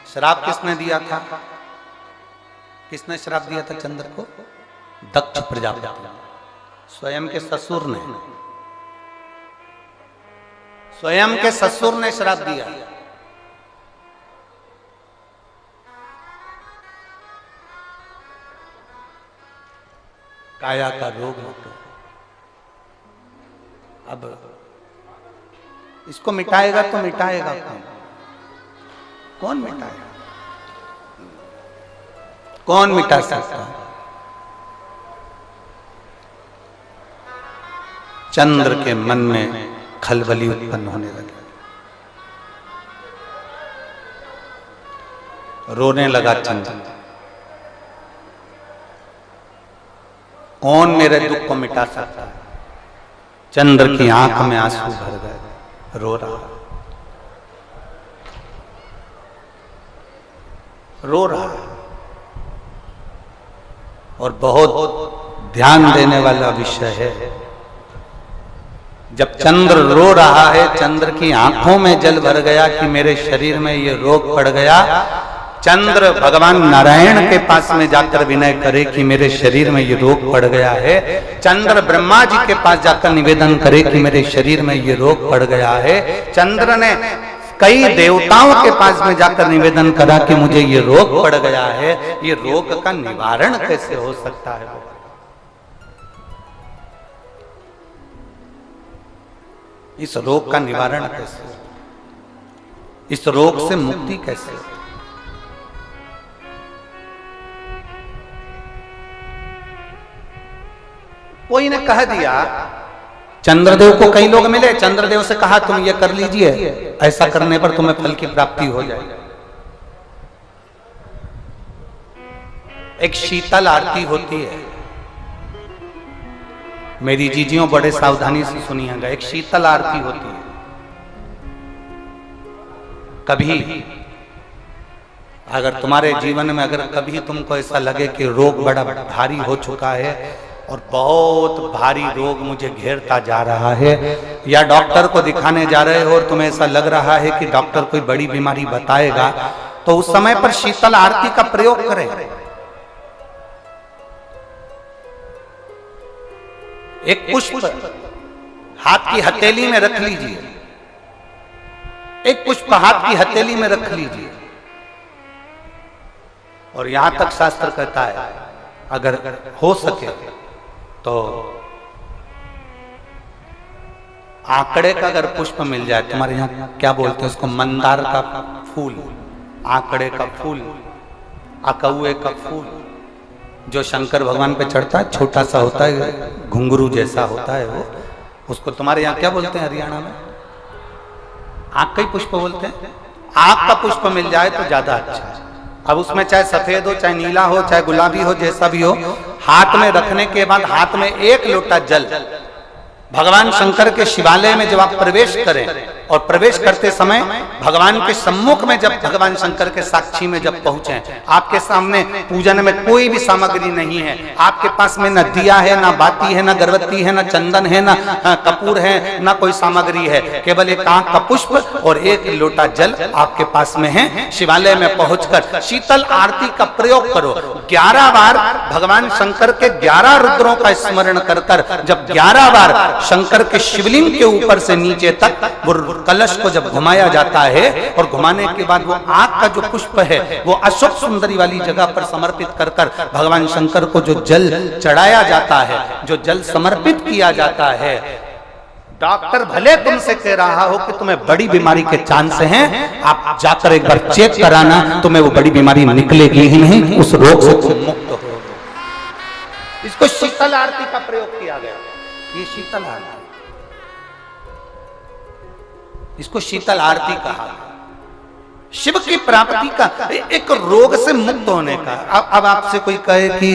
Speaker 3: श्राप किसने दिया था? किसने श्राप दिया था चंद्र को? दक्ष प्रजापति, स्वयं के ससुर ने, स्वयं के ससुर ने श्राप दिया। काया का रोग मिटो। अब इसको मिटाएगा तो मिटाएगा कौन? कौन मिटाएगा? कौन मिटा सकता है? चंद्र के मन में खलबली उत्पन्न होने लगी, रोने लगा चंद्र। कौन मेरे दुख को मिटा सकता है? चंद्र की आंख में आंसू भर गए, रो रहा, रो रहा। और बहुत ध्यान देने वाला विषय है, जब चंद्र रो रहा है, चंद्र की आंखों में जल भर गया कि मेरे शरीर में ये रोग पड़ गया। चंद्र भगवान नारायण के पास में जाकर विनय करे कि मेरे शरीर में ये रोग पड़ गया है। चंद्र ब्रह्मा जी के पास जाकर निवेदन करे कि मेरे शरीर में ये रोग पड़ गया है। चंद्र ने कई देवताओं के पास में जाकर निवेदन करा कि मुझे ये रोग पड़ गया है, ये रोग का निवारण कैसे हो सकता है? इस रोग का निवारण कैसे? इस रोग से मुक्ति कैसे? कोई ने कह दिया, चंद्रदेव को कई लोग मिले, चंद्रदेव से कहा तुम ये कर लीजिए, ऐसा करने पर तुम्हें फल की प्राप्ति हो जाएगी। एक शीतल आरती होती है, मेरी जीजियों बड़े सावधानी से सुनिएगा। एक शीतल आरती होती है। कभी अगर तुम्हारे जीवन में अगर कभी तुमको ऐसा लगे कि रोग बड़ा भारी हो चुका है और बहुत भारी रोग मुझे घेरता जा रहा है, या डॉक्टर को दिखाने जा रहे हो और तुम्हें ऐसा लग रहा है कि डॉक्टर कोई बड़ी बीमारी बताएगा, तो उस समय पर शीतल आरती का प्रयोग करें। एक पुष्प हाथ की हथेली में रख लीजिए, एक पुष्प हाथ की हथेली में रख लीजिए, और यहां तक शास्त्र कहता है अगर हो सके तो आंकड़े का अगर पुष्प मिल जाए, तुम्हारे यहां क्या बोलते हैं उसको, मंदार का फूल, आंकड़े का फूल, अकौए का फूल, जो शंकर भगवान पे चढ़ता है, छोटा सा होता है, घुंघरू जैसा होता है वो, उसको तुम्हारे यहाँ क्या बोलते हैं हरियाणा में? आंख का ही पुष्प बोलते हैं। आंख का पुष्प मिल जाए तो ज्यादा अच्छा है। अब उसमें चाहे सफेद हो, चाहे नीला हो, चाहे गुलाबी हो, जैसा भी हो, हाथ में रखने के बाद हाथ में एक लोटा जल, भगवान शंकर के शिवालय में जब आप प्रवेश करें और प्रवेश करते समय भगवान के सम्मुख में, जब भगवान शंकर के साक्षी में जब पहुंचे, आपके सामने पूजन में कोई भी सामग्री नहीं है, आपके पास में न दिया है, ना बाती है, ना गर्भवती है, ना चंदन है, ना कपूर है, ना कोई सामग्री है, केवल एक आंख का पुष्प और एक लोटा जल आपके पास में है। शिवालय में पहुंचकर शीतल आरती का प्रयोग करो। 11 बार भगवान शंकर के 11 रुद्रों का स्मरण कर कर जब 11 बार शंकर के शिवलिंग के ऊपर से नीचे तक वो कलश को जब घुमाया जाता है, और घुमाने के बाद वो आग का जो पुष्प है वो अशोक सुंदरी वाली जगह पर समर्पित कर कर भगवान शंकर को जो जल चढ़ाया जाता है, जो जल समर्पित किया जाता है, डॉक्टर भले तुमसे कह रहा हो कि तुम्हें बड़ी बीमारी के चांस हैं, आप जाकर एक बार चेक कराना, तुम्हें वो बड़ी बीमारी निकलेगी ही नहीं, उस रोग से तुम मुक्त हो। इसको शीतल आरती का प्रयोग किया गया। ये शीतल आरती, इसको शीतल आरती कहा। शिव की प्राप्ति का, एक रोग से मुक्त होने का। अब आपसे कोई कहे कि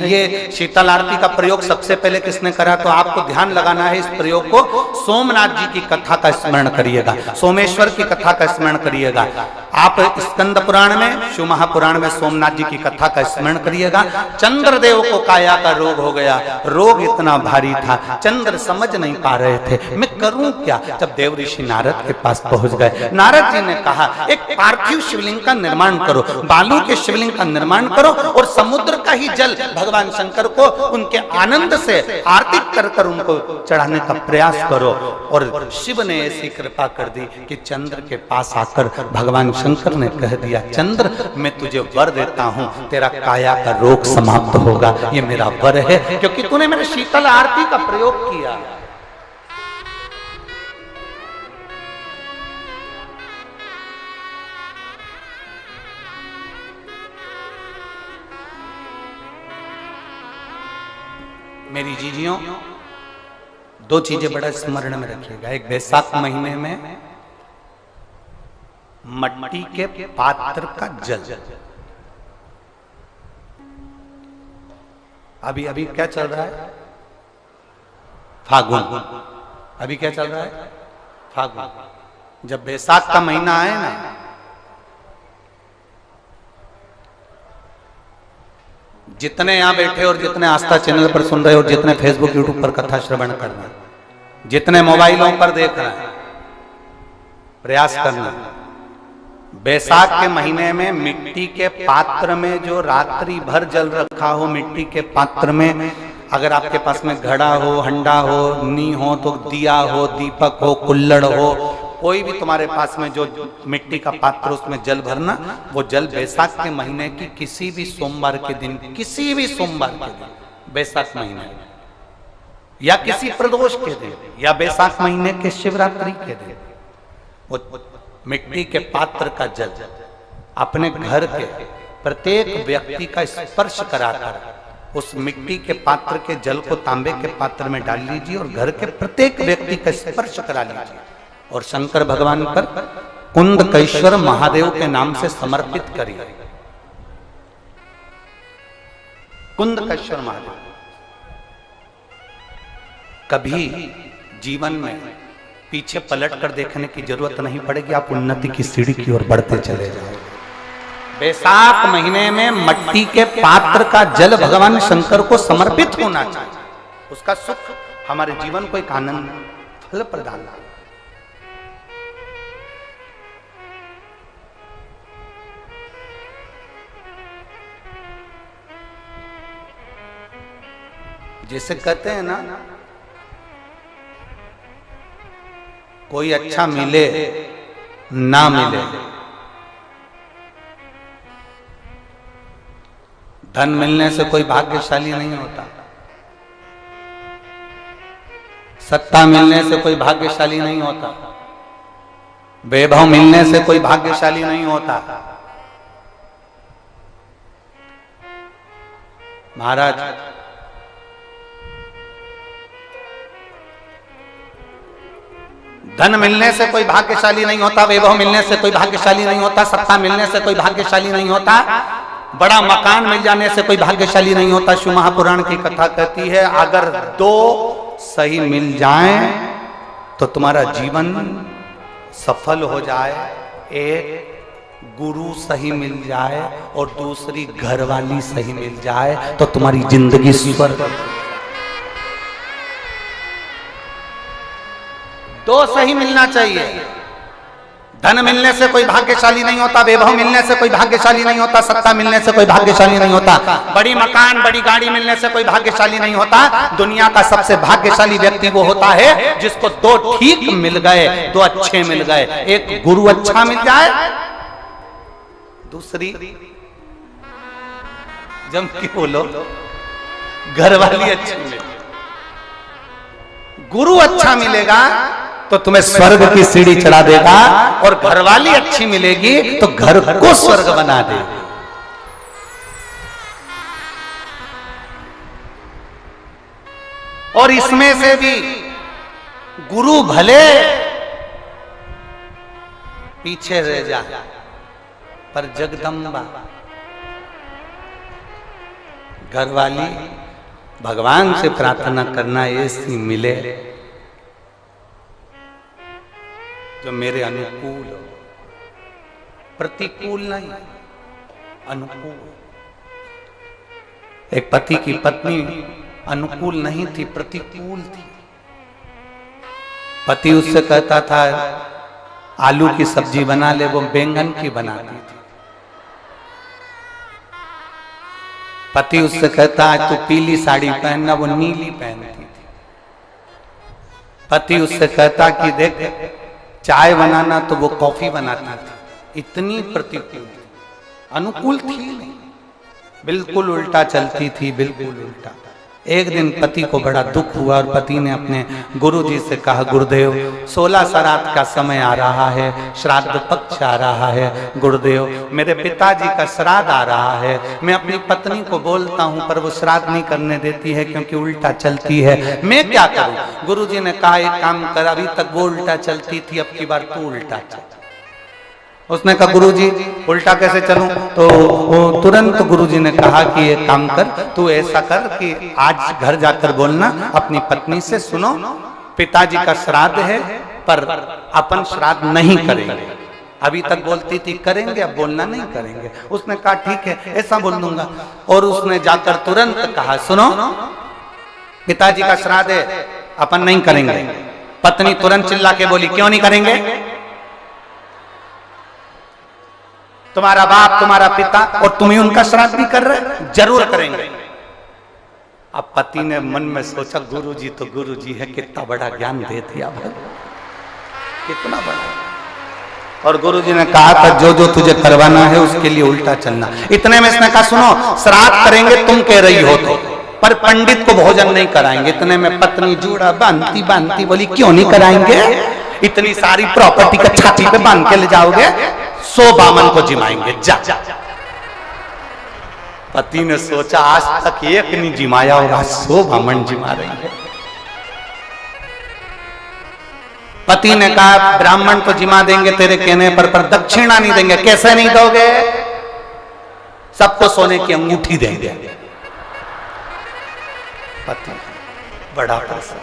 Speaker 3: ये शीतल आरती का प्रयोग सबसे पहले किसने करा, तो आपको ध्यान लगाना है इस प्रयोग को। सोमनाथ जी की कथा का स्मरण करिएगा, सोमेश्वर की कथा का स्मरण करिएगा। आप स्कंद पुराण में, शिव महापुराण में सोमनाथ जी की कथा का स्मरण करिएगा। चंद्रदेव को काया का रोग हो गया, रोग इतना भारी था, चंद्र समझ नहीं पा रहे थे मैं करूं क्या। जब देव ऋषि नारद के पास पहुंच गए, नारद जी ने कहा एक पार्थिव शिवलिंग का निर्माण करो, बालू के शिवलिंग का निर्माण करो, और समुद्र का ही जल भगवान शंकर को उनके आनंद से आरती कर कर उनको चढ़ाने का प्रयास करो। और शिव ने ऐसी कृपा कर दी कि चंद्र के पास आकर भगवान शंकर ने कह दिया, चंद्र मैं तुझे वर देता हूं, तेरा काया का रोग समाप्त होगा, ये मेरा वर है, क्योंकि तूने मेरे शीतल आरती का प्रयोग किया। मेरी जीजियों, 2 चीजें बड़ा स्मरण में रखिएगा। एक, बैसाख महीने में मट्टी के पात्र का जल, अभी अभी क्या चल रहा है, फागुन, अभी क्या चल रहा है, फागुन। जब बैसाख का महीना आए ना, जितने यहां बैठे और जितने आस्था चैनल पर सुन रहे हो, जितने फेसबुक यूट्यूब पर कथा श्रवण कर रहे हैं, जितने मोबाइलों पर देख रहे हैं, प्रयास करना, बैसाख के महीने में मिट्टी के पात्र में जो रात्रि भर जल रखा हो, मिट्टी के पात्र में, अगर आपके पास में घड़ा हो, हंडा हो, नी हो, तो दिया हो, दीपक हो, कुल्लड़ हो, कोई भी तुम्हारे पास में जो मिट्टी का पात्र, उसमें जल भरना। वो जल बैसाख के महीने की किसी भी सोमवार के दिन, किसी भी सोमवार के दिन, बैसाख महीने या किसी प्रदोष के दिन, या बैसाख महीने के शिवरात्रि के दिन, वो मिट्टी के पात्र का जल अपने घर के प्रत्येक व्यक्ति का स्पर्श कराकर उस मिट्टी के पात्र के जल को तांबे के पात्र में डाल लीजिए और घर के प्रत्येक व्यक्ति का स्पर्श करा लीजिए और शंकर भगवान पर कुंदकेश्वर महादेव के नाम से समर्पित करिए। कुंदकेश्वर महादेव, कभी जीवन में पीछे पलट कर देखने की जरूरत नहीं पड़ेगी, आप उन्नति की सीढ़ी की ओर बढ़ते चले जाओ। बैसाख महीने में मट्टी के पात्र का जल भगवान शंकर को समर्पित होना चाहिए, उसका सुख हमारे जीवन को एक आनंद फल प्रदान। जैसे कहते हैं ना, कोई अच्छा मिले ना मिले, धन मिलने से कोई भाग्यशाली नहीं होता, सत्ता मिलने से कोई भाग्यशाली नहीं होता, वैभव मिलने से कोई भाग्यशाली नहीं होता। महाराज धन मिलने से कोई भाग्यशाली नहीं होता, वैभव मिलने से कोई भाग्यशाली नहीं होता, सत्ता मिलने से कोई भाग्यशाली नहीं होता, बड़ा मकान मिल जाने से कोई भाग्यशाली नहीं होता। शिव महापुराण की कथा कहती है, अगर दो सही मिल जाएं तो तुम्हारा जीवन सफल हो जाए। एक गुरु सही मिल जाए और दूसरी घरवाली सही मिल जाए तो तुम्हारी जिंदगी स्वर्ग। दो सही मिलना चाहिए। धन मिलने से कोई भाग्यशाली नहीं होता, वैभव मिलने से कोई भाग्यशाली नहीं होता, सत्ता मिलने से कोई भाग्यशाली नहीं होता, बड़ी मकान बड़ी गाड़ी मिलने से कोई भाग्यशाली नहीं होता। दुनिया का सबसे भाग्यशाली व्यक्ति वो होता है जिसको दो ठीक मिल गए, दो अच्छे मिल गए। एक गुरु अच्छा मिल जाए, दूसरी जम की बोलो घरवाली अच्छी मिले। गुरु अच्छा मिलेगा तो तुम्हें स्वर्ग की सीढ़ी चढ़ा देगा, और घरवाली अच्छी मिलेगी तो घर को स्वर्ग बना देगी। और इसमें से भी गुरु भले पीछे रह जाए, पर जगदम्बा घरवाली भगवान से प्रार्थना करना ऐसी मिले जो मेरे अनुकूल हो, प्रतिकूल नहीं, अनुकूल। एक पति की पत्नी अनुकूल नहीं थी, प्रतिकूल थी। पति उससे कहता था आलू की सब्जी बना ले, वो बैंगन की बनाती थी। पति उससे कहता आज तू पीली साड़ी पहनना, वो नीली पहनती थी। पति उससे कहता कि देख चाय बनाना, तो वो कॉफी बनाती थी। इतनी प्रतिकूल, अनुकूल थी नहीं, बिल्कुल उल्टा चलती थी, बिल्कुल उल्टा। एक दिन पति को बड़ा दुख हुआ और पति ने अपने गुरुजी से कहा, गुरुदेव 16 श्राद्ध का समय आ रहा है, श्राद्ध पक्ष आ रहा है, गुरुदेव मेरे पिताजी का श्राद्ध आ रहा है। मैं अपनी पत्नी को बोलता हूं पर वो श्राद्ध नहीं करने देती है क्योंकि उल्टा चलती है, मैं क्या करूं? गुरुजी ने कहा एक काम कर, अभी तक वो उल्टा चलती थी, अब की बार तू उल्टा चल। उसने कहा गुरुजी उल्टा कैसे चलूं? तो वो तुरंत गुरुजी ने कहा कि ये काम कर, तू ऐसा कर कि आज घर जाकर बोलना अपनी पत्नी से, सुनो पिताजी का श्राद्ध है पर अपन श्राद्ध नहीं करेंगे। अभी तक बोलती थी करेंगे, अब बोलना नहीं करेंगे। उसने कहा ठीक है, ऐसा बोल दूंगा। और उसने जाकर तुरंत कहा सुनो पिताजी का श्राद्ध है, अपन नहीं करेंगे। पत्नी तुरंत चिल्ला के बोली क्यों नहीं करेंगे? तुम्हारा बाप तुम्हारा पिता और तुम ही उनका श्राद्ध भी कर रहे, जरूर करेंगे। अब पति ने मन में सोचा गुरुजी तो गुरुजी है, कितना बड़ा ज्ञान दे दिया भाई, कितना बड़ा। और गुरुजी ने कहा था जो जो तुझे करवाना है उसके लिए उल्टा चलना। इतने में इसने कहा सुनो श्राद्ध करेंगे तुम कह रही हो तो, पर पंडित को भोजन नहीं कराएंगे। इतने में पत्नी जूड़ा बांधती बांधती बोली क्यों नहीं कराएंगे? इतनी सारी प्रॉपर्टी का छाती पे बांध के ले जाओगे, 100 बामन को जिमाएंगे जा। पति ने सोचा आज तक एक नहीं जिमाया और आज 100 बामन जिमा रही है। पति ने कहा ब्राह्मण को जिमा देंगे तेरे कहने पर दक्षिणा नहीं देंगे। कैसे नहीं दोगे? सबको सोने की अंगूठी देंगे। पति बड़ा प्रसन्न,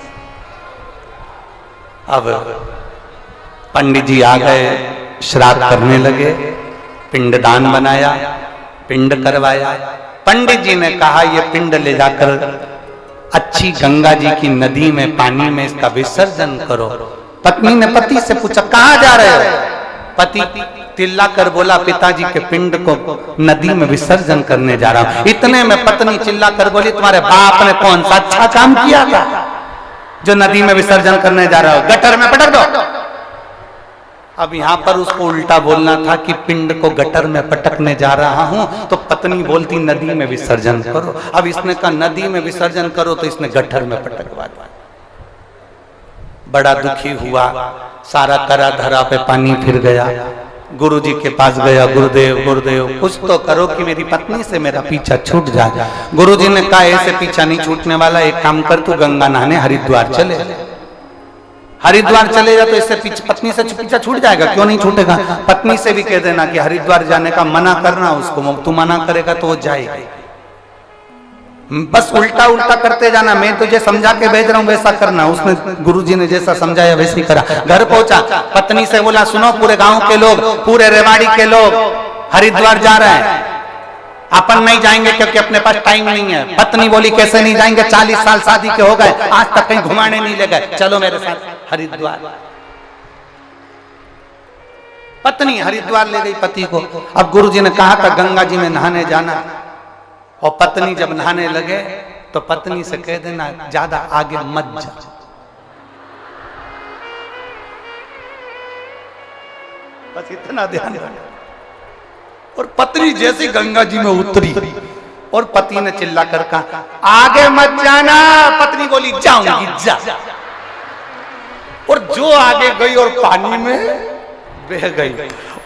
Speaker 3: अब पंडित जी आ गए, श्राद्ध करने लगे, पिंडदान बनाया, पिंड करवाया। पंडित जी ने कहा ये पिंड ले जाकर अच्छी गंगा जी की नदी में, पानी में इसका विसर्जन करो। पत्नी ने पति से पूछा कहाँ जा रहे हो? पति तिल्ला कर बोला पिताजी के पिंड को नदी में विसर्जन करने जा रहा हूं। इतने में पत्नी चिल्ला कर बोली तुम्हारे बाप ने कौन सा अच्छा काम किया था जो नदी में विसर्जन करने जा रहा हो? गटर में पटक दो। अब यहां पर उसको उल्टा बोलना था कि पिंड को गटर में पटकने जा रहा हूं, तो पत्नी बोलती नदी में विसर्जन करो। अब इसने कहा नदी में विसर्जन करो, तो इसने गटर में पटकवा दिया। बड़ा दुखी हुआ, सारा करा धरा पे पानी फिर गया। गुरुजी के पास गया, गुरुदेव गुरुदेव कुछ तो करो कि मेरी पत्नी से मेरा पीछा छूट जाए। गुरुजी ने कहा ऐसे पीछा नहीं छूटने वाला, एक काम कर तू गंगा नहाने हरिद्वार चले। हरिद्वार चले जा तो इससे पत्नी से पीछा छूट जाएगा। क्यों नहीं छूटेगा? पत्नी से भी कह देना कि हरिद्वार जाने का मना करना उसको, तू मना करेगा तो वो जाएगी। बस उल्टा उल्टा करते जाना, मैं तुझे समझा के भेज रहा हूं वैसा करना। उसने गुरुजी ने जैसा समझाया वैसे ही करा। घर पहुंचा, पत्नी से बोला सुनो पूरे गांव के लोग, पूरे रेवाड़ी के लोग हरिद्वार जा रहे हैं, अपन नहीं जाएंगे क्योंकि अपने पास टाइम नहीं है। पत्नी बोली कैसे नहीं जाएंगे, 40 साल शादी के हो गए, आज तक कहीं घुमाने नहीं ले गए, चलो मेरे साथ हरिद्वार। पत्नी हरिद्वार ले गई पति को। अब गुरुजी ने कहा था गंगा जी में नहाने जाना, और पत्नी जब नहाने लगे तो पत्नी से कह देना ज्यादा आगे मत जा। बस इतना ध्यान रखना। और पत्नी जैसे गंगा जी में उतरी और पति ने चिल्ला कर कहा आगे मत जाना। पत्नी बोली जाऊंगी जा। और जो आगे गई और पानी में बह गई।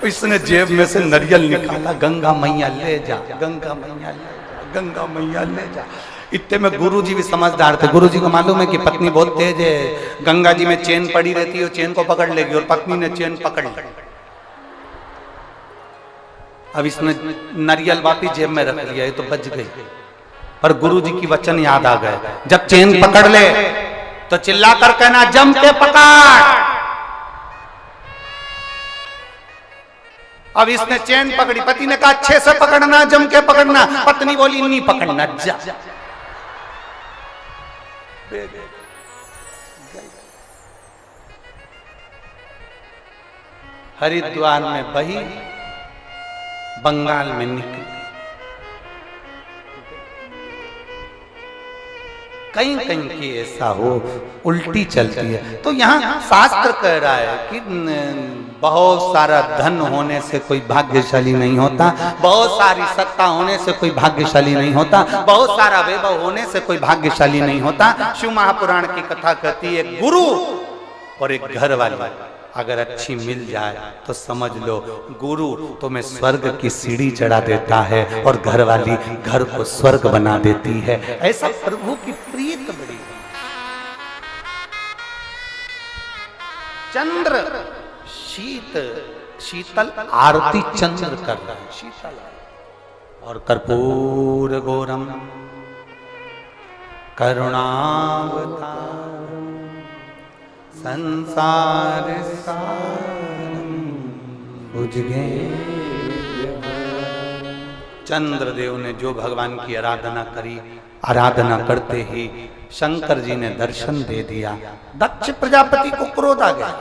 Speaker 3: इसने जेब में से नारियल निकाला, गंगा मैया ले जा, गंगा मैया ले जा, गंगा मैया ले जा। इतने में गुरुजी भी समझदार थे। गुरुजी को मालूम है कि पत्नी बहुत तेज है, गंगा जी में चेन पड़ी रहती है, चेन को पकड़ लेगी, और पत्नी ने चेन पकड़ ली। अब इसने नारियल वापिस जेब में रख लिया, ये तो बच गई। पर गुरुजी की वचन याद आ गए, जब चेन पकड़ ले तो चिल्ला कर कहना जम के पकड़। अब इसने चेन पकड़ी, पति ने कहा अच्छे से पकड़ना, जम के पकड़ना। पत्नी बोली नहीं पकड़ना, जा। हरिद्वार में बही, बंगाल में निकली। कहीं कहीं की ऐसा हो उल्टी चलती है। तो यहाँ शास्त्र कह रहा है कि बहुत सारा धन होने से कोई भाग्यशाली नहीं होता, बहुत सारी सत्ता होने से कोई भाग्यशाली नहीं होता, बहुत सारा वैभव होने से कोई भाग्यशाली नहीं होता। शिव महापुराण की कथा कहती है गुरु और एक घर वाली अगर अच्छी मिल जाए तो समझ लो गुरु तुम्हें स्वर्ग की सीढ़ी चढ़ा देता है और घर वाली घर को स्वर्ग बना देती है। ऐसा प्रभु की प्रीत बड़ी। चंद्र शीतल आरती चंद्र कर रहा है, शीतल और कर्पूर गौरम करुणावतारम संसार सारम भुजगे। चंद्रदेव ने जो भगवान की आराधना करी, आराधना करते ही शंकर जी ने दर्शन दे दिया। दक्ष प्रजापति को क्रोध आ गया।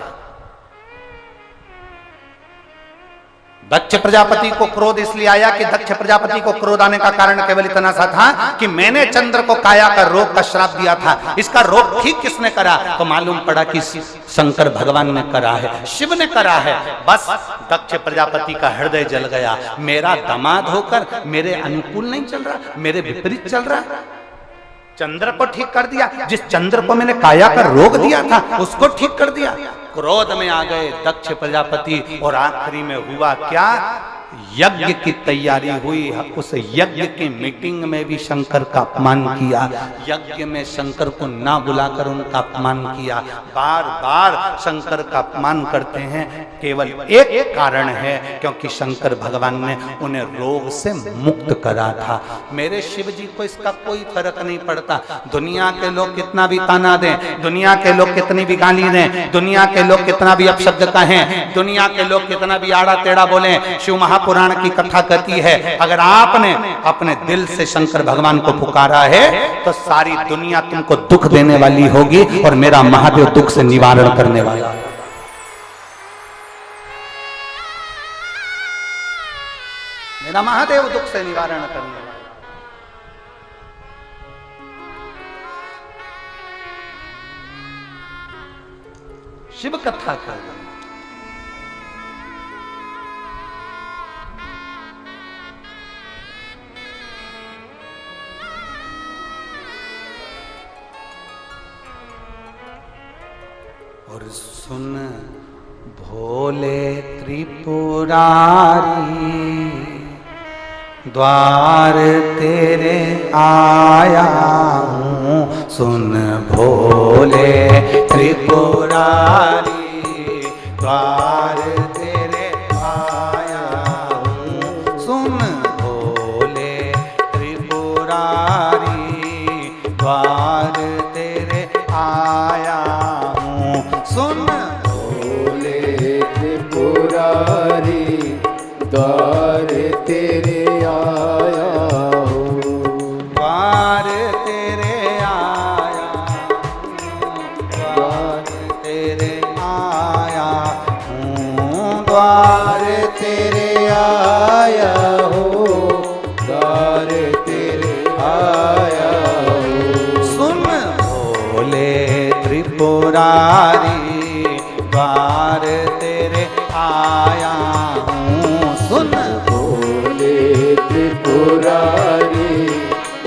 Speaker 3: दक्ष प्रजापति को क्रोध इसलिए आया कि दक्ष प्रजापति को क्रोध आने का कारण केवल इतना सा था कि मैंने चंद्र को काया का रोग का श्राप दिया था, इसका रोग ठीक किसने करा? तो मालूम पड़ा कि शंकर भगवान ने करा है, शिव ने करा है। बस दक्ष प्रजापति का हृदय जल गया। मेरा दामाद होकर मेरे अनुकूल नहीं चल रहा, मेरे विपरीत चल रहा। चंद्र को ठीक कर दिया, जिस चंद्र को मैंने काया का रोग दिया था उसको ठीक कर दिया। क्रोध में आ गए दक्ष प्रजापति और आखिरी में हुआ क्या? यज्ञ की तैयारी हुई, उस यज्ञ की मीटिंग में भी शंकर का अपमान किया, यज्ञ में शंकर को ना बुलाकर उनका अपमान किया। बार बार शंकर का अपमान करते हैं, केवल एक कारण है, क्योंकि शंकर भगवान ने उन्हें रोग से मुक्त करा था। मेरे शिव जी को इसका कोई फर्क नहीं पड़ता, दुनिया के लोग कितना भी ताना दें, दुनिया के लोग कितनी भी गाली दें, दुनिया के लोग कितना भी अपशब्द कहें, दुनिया के लोग कितना भी आड़ा टेढ़ा बोलें, शिव महापुराण की कथा कहती है, अगर आपने अपने दिल से शंकर भगवान को पुकारा है तो सारी दुनिया तुमको दुख देने वाली होगी और मेरा महादेव दुख से निवारण करने वाला है। मेरा महादेव दुख से निवारण करने वाला। शिव कथा कर और सुन भोले त्रिपुरारी, द्वार तेरे आया हूँ। सुन भोले त्रिपुरारी, द्वार तेरे आया हूँ। सुन भोले त्रिपुरारी, द्वार तेरे आया हूँ। सुन
Speaker 2: भोले त्रिपुरारी, द्वार तेरे आया हूँ।
Speaker 3: द्वार तेरे आया हूँ, द्वार तेरे आया हूँ। द्वार तेरे आया हूँ,
Speaker 2: द्वार तेरे आया हूँ।
Speaker 3: सुन भोले त्रिपुरारी, द्वार तेरे आया हूँ। सुन
Speaker 2: भोले त्रिपुरारी,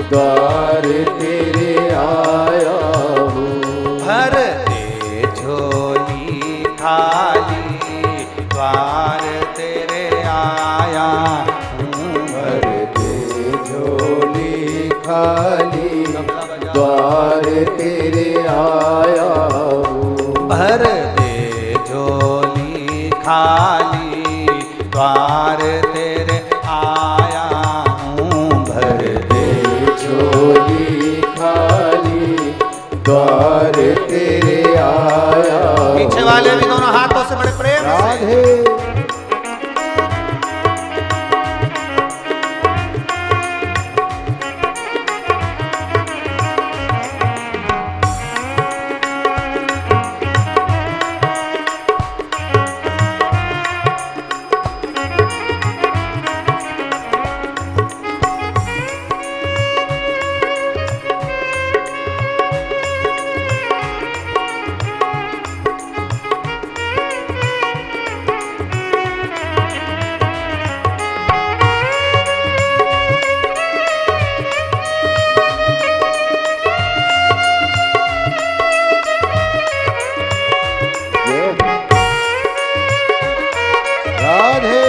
Speaker 2: द्वार तेरे आया हूँ।
Speaker 3: भर दे झोली खाली, द्वार तेरे आया हूँ।
Speaker 2: भर दे झोली खाली, द्वार तेरे आया हूँ।
Speaker 3: भर दे झोली खाली, द्वार तेरे आया हूँ। भर दे
Speaker 2: झोली खाली, द्वार तेरे आया हूँ।
Speaker 3: पीछे वाले भी दोनों हाथों से बड़े प्रेम से।
Speaker 2: राधे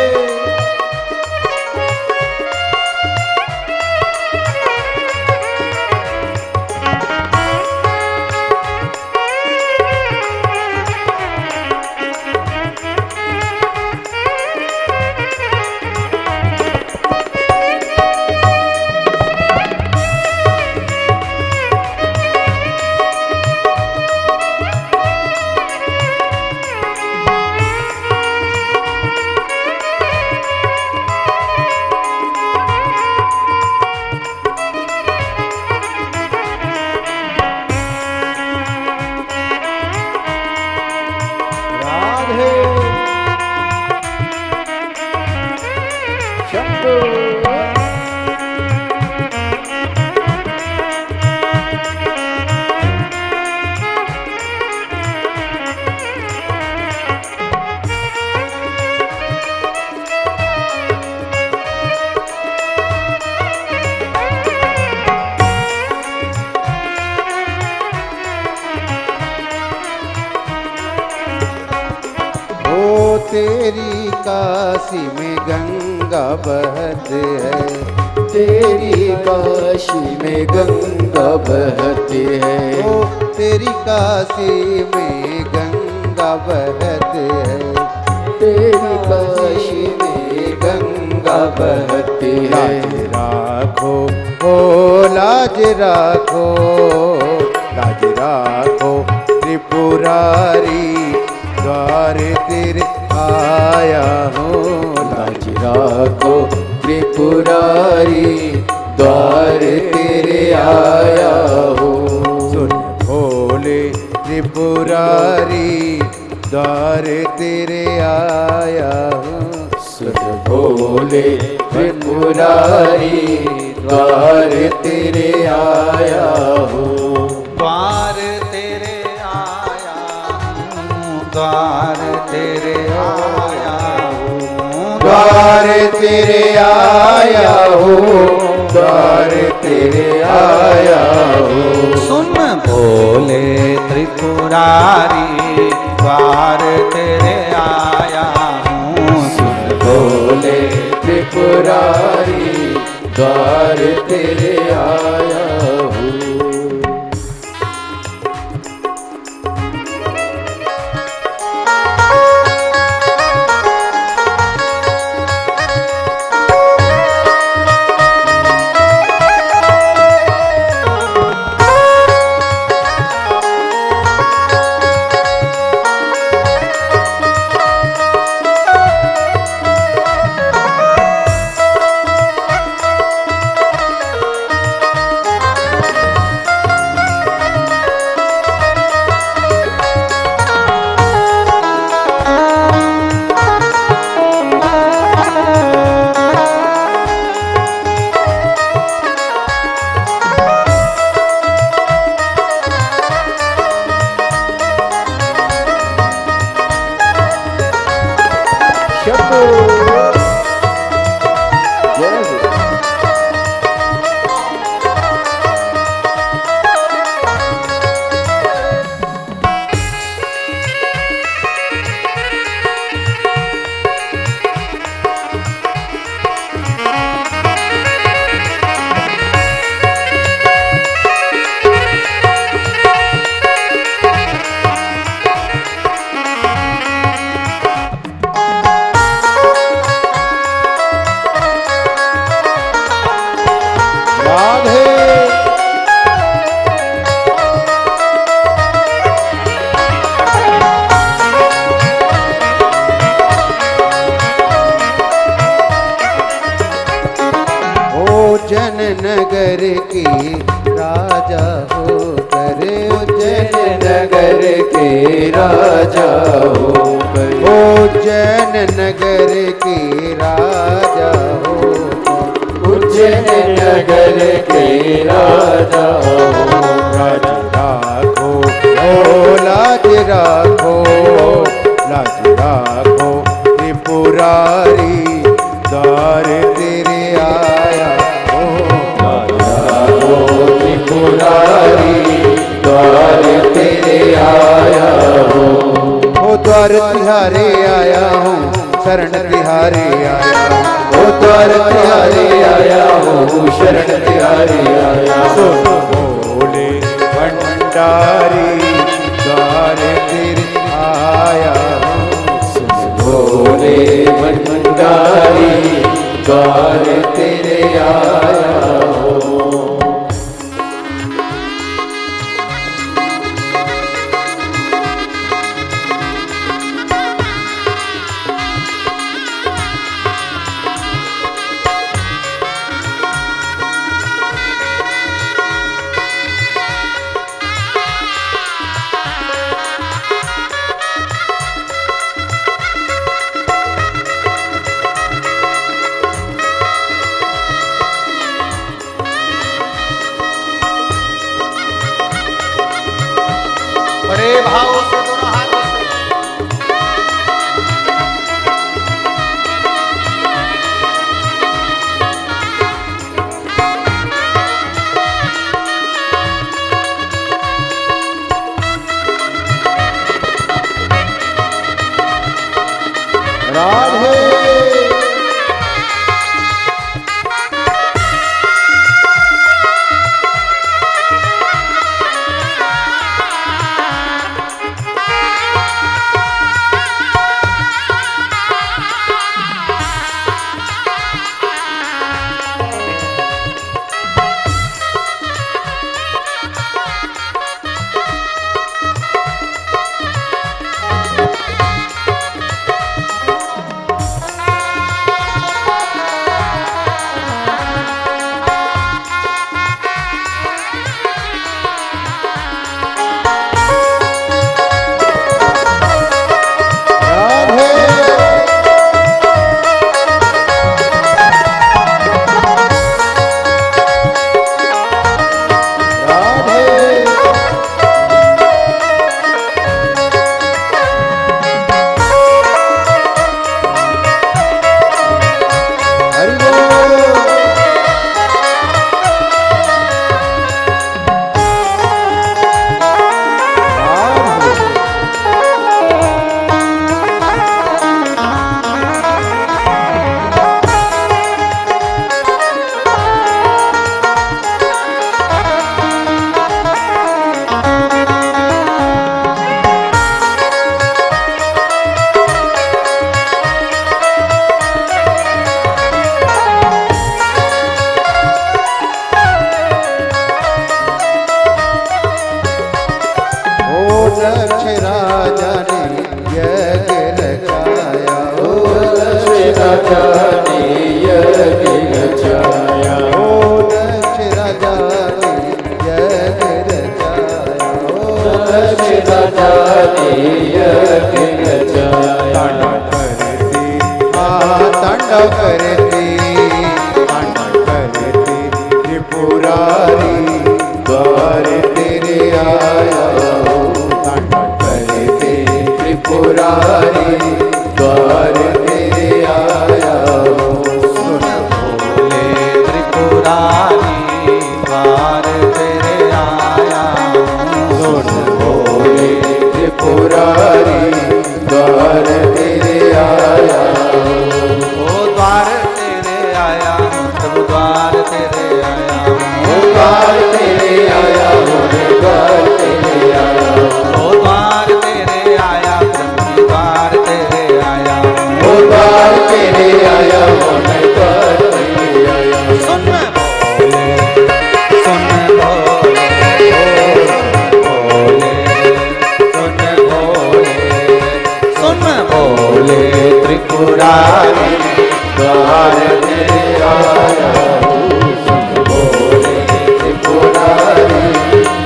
Speaker 2: तेरी काशी में गंगा गंगा बहती है,
Speaker 1: तेरी काशी में गंगा बहती है,
Speaker 2: ओ तेरी काशी में गंगा बहती है,
Speaker 1: तेरी काशी में गंगा बहती है।
Speaker 2: लाज राखो ओ लाज राखो, लाज राखो त्रिपुरारी, द्वार तेरे आया हूँ।
Speaker 1: लाज राखो त्रिपुरारी, द्वार तेरे आया हूँ।
Speaker 2: सुन भोले त्रिपुरारी, द्वार तेरे आया हूँ।
Speaker 1: सुन भोले त्रिपुरारी, द्वार तेरे आया हूँ।
Speaker 3: द्वार तेरे आया हूँ, द्वार तेरे आया हूँ,
Speaker 2: द्वार तेरे आया हूँ, द्वार तेरे आया हूँ।
Speaker 3: सुन भोले त्रिपुरारी, द्वार तेरे आया हूँ। सुन
Speaker 1: भोले त्रिपुरारी, द्वार तेरे आया हूँ।
Speaker 2: उज्जैन नगर की राजा होकर, उज्जैन
Speaker 1: नगर के राजा होकर,
Speaker 2: उज्जैन नगर की राजा होकर,
Speaker 1: उज्जैन नगर के राजा हो।
Speaker 2: लाज राखो ओ लाज राखो, लाज राखो त्रिपुरारी, द्वार तेरे आया हो।
Speaker 1: त्रिपुरारी, द्वार तेरे आया हो।
Speaker 2: ओ द्वार तिहारे आया हूँ, शरण तिहारे आया हूँ।
Speaker 1: ओ द्वार तिहारे आया हूँ, शरण तिहारे आया हूँ।
Speaker 2: भोले भंडारी, द्वार तेरे आया हूँ।
Speaker 1: भोले भंडारी, द्वार तेरे आया हो।
Speaker 3: बड़े भाव से दोनों हाथों से
Speaker 2: राधे दक्ष राजा ने यज्ञ रचाया, ओ
Speaker 1: दक्ष राजा ने यज्ञ रचाया,
Speaker 2: ओ दक्ष राजा ने यज्ञ रचाया, ओ
Speaker 1: दक्ष राजा ने यज्ञ रचाया।
Speaker 2: तांडव करती त्रिपुरारी द्वार तेरे आया, तांडव करते
Speaker 1: त्रिपुरारी द्वार तेरे आया, सुन भोले त्रिपुरारी द्वार तेरे आया, सुन भोले त्रिपुरारी द्वार तेरे आया, ओ द्वार तेरे आया, प्रभु द्वार तेरे आया, ओ द्वार तेरे आया, द्वार तेरे आया, ओ द्वार तेरे आया, प्रभु द्वार तेरे आया, ओ द्वार तेरे आया, द्वार तेरे आया। सुन भोले, सुन भोले, भोले, सुन भोले, सुन भोले त्रिपुरारी द्वार तेरे आया, सुन भोले त्रिपुरारी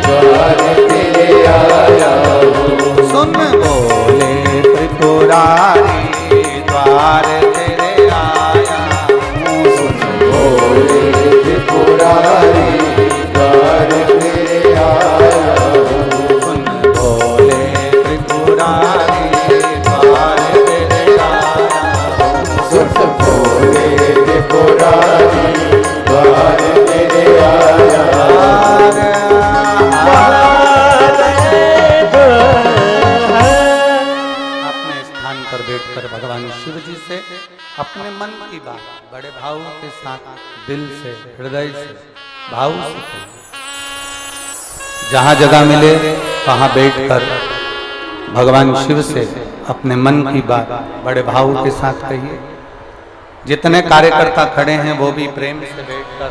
Speaker 1: द्वार तेरे आया, सुन भोले त्रिपुरारी द्वार तेरे आया, सुन भोले त्रिपुरारी द्वार तेरे आया, सुन भोले त्रिपुरारी द्वार तेरे आया, सुन भोले त्रिपुरारी द्वार तेरे आया। अपने स्थान पर बैठकर भगवान शिव जी से अपने मन की बात बड़े भाव के साथ दिल से, हृदय से, भाव से कहिए। जहाँ जगह मिले वहाँ बैठकर भगवान शिव से अपने मन की बात बड़े भाव के साथ कहिए। जितने कार्यकर्ता खड़े हैं वो भी प्रेम से बैठकर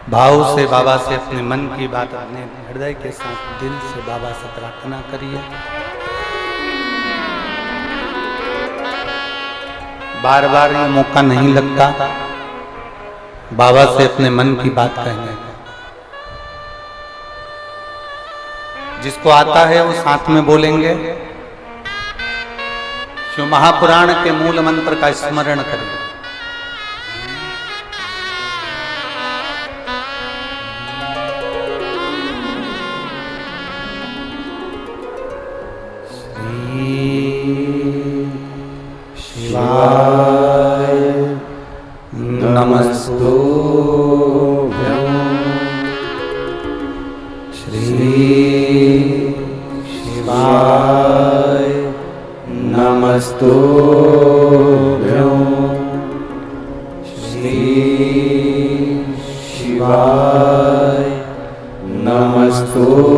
Speaker 1: भाव से बाबा से अपने मन की बात अपने हृदय के साथ दिल से बाबा से प्रार्थना करिए। बार बार ये मौका नहीं लगता बाबा से अपने मन की बात कहने का। जिसको आता है वो साथ में बोलेंगे। शिव महापुराण के मूल मंत्र का स्मरण करें। शिवाय नमस्तुभ्यं, श्री शिवाय नमस्तुभ्यं, श्री शिवाय नमस्तुभ्यं,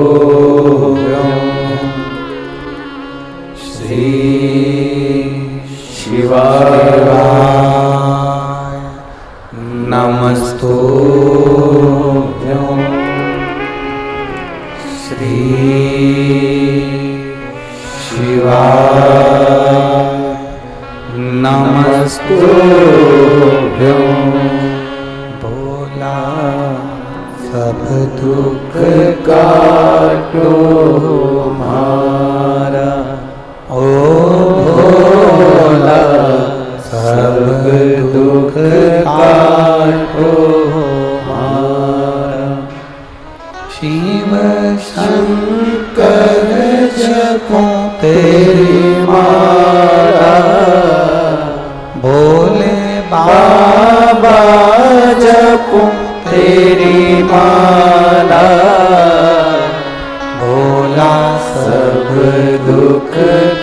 Speaker 1: श्री शिवाय नमस्तुभ्यं, श्री शिवाय नमस्तुभ्यं। भोला सब दुख काटो हमारा, ओ भोला सब दुख काटो हमारा। शिव शंकर जपो तेरी माला, भोले बाबा जपो तेरी माला। भोला सब दुख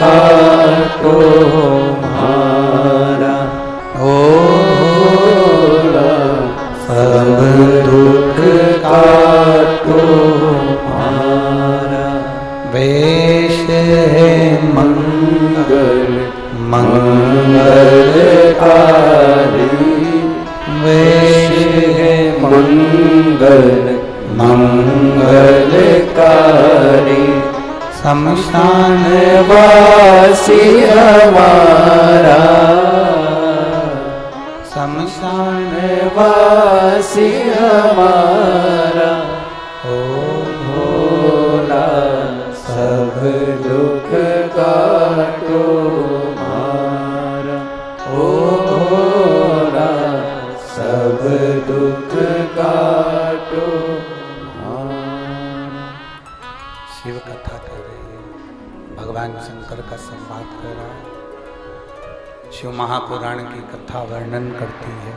Speaker 1: काटो हमारा, ओ भोला सब दुख काटो हमारा। वेश है मंगल मंगलकारी, वेश है मंगल मंगलकारी। शमशान
Speaker 4: वासी हमारा,
Speaker 1: शमशान
Speaker 4: वासी हमारा,
Speaker 1: ओ
Speaker 4: भोला सब दुख काटो मारा, ओ भोला सब दुख काटो मारा।
Speaker 1: शिव कथा कर रही है, भगवान शंकर का संवाद कर रहा है। शिव महापुराण की कथा वर्णन करती है।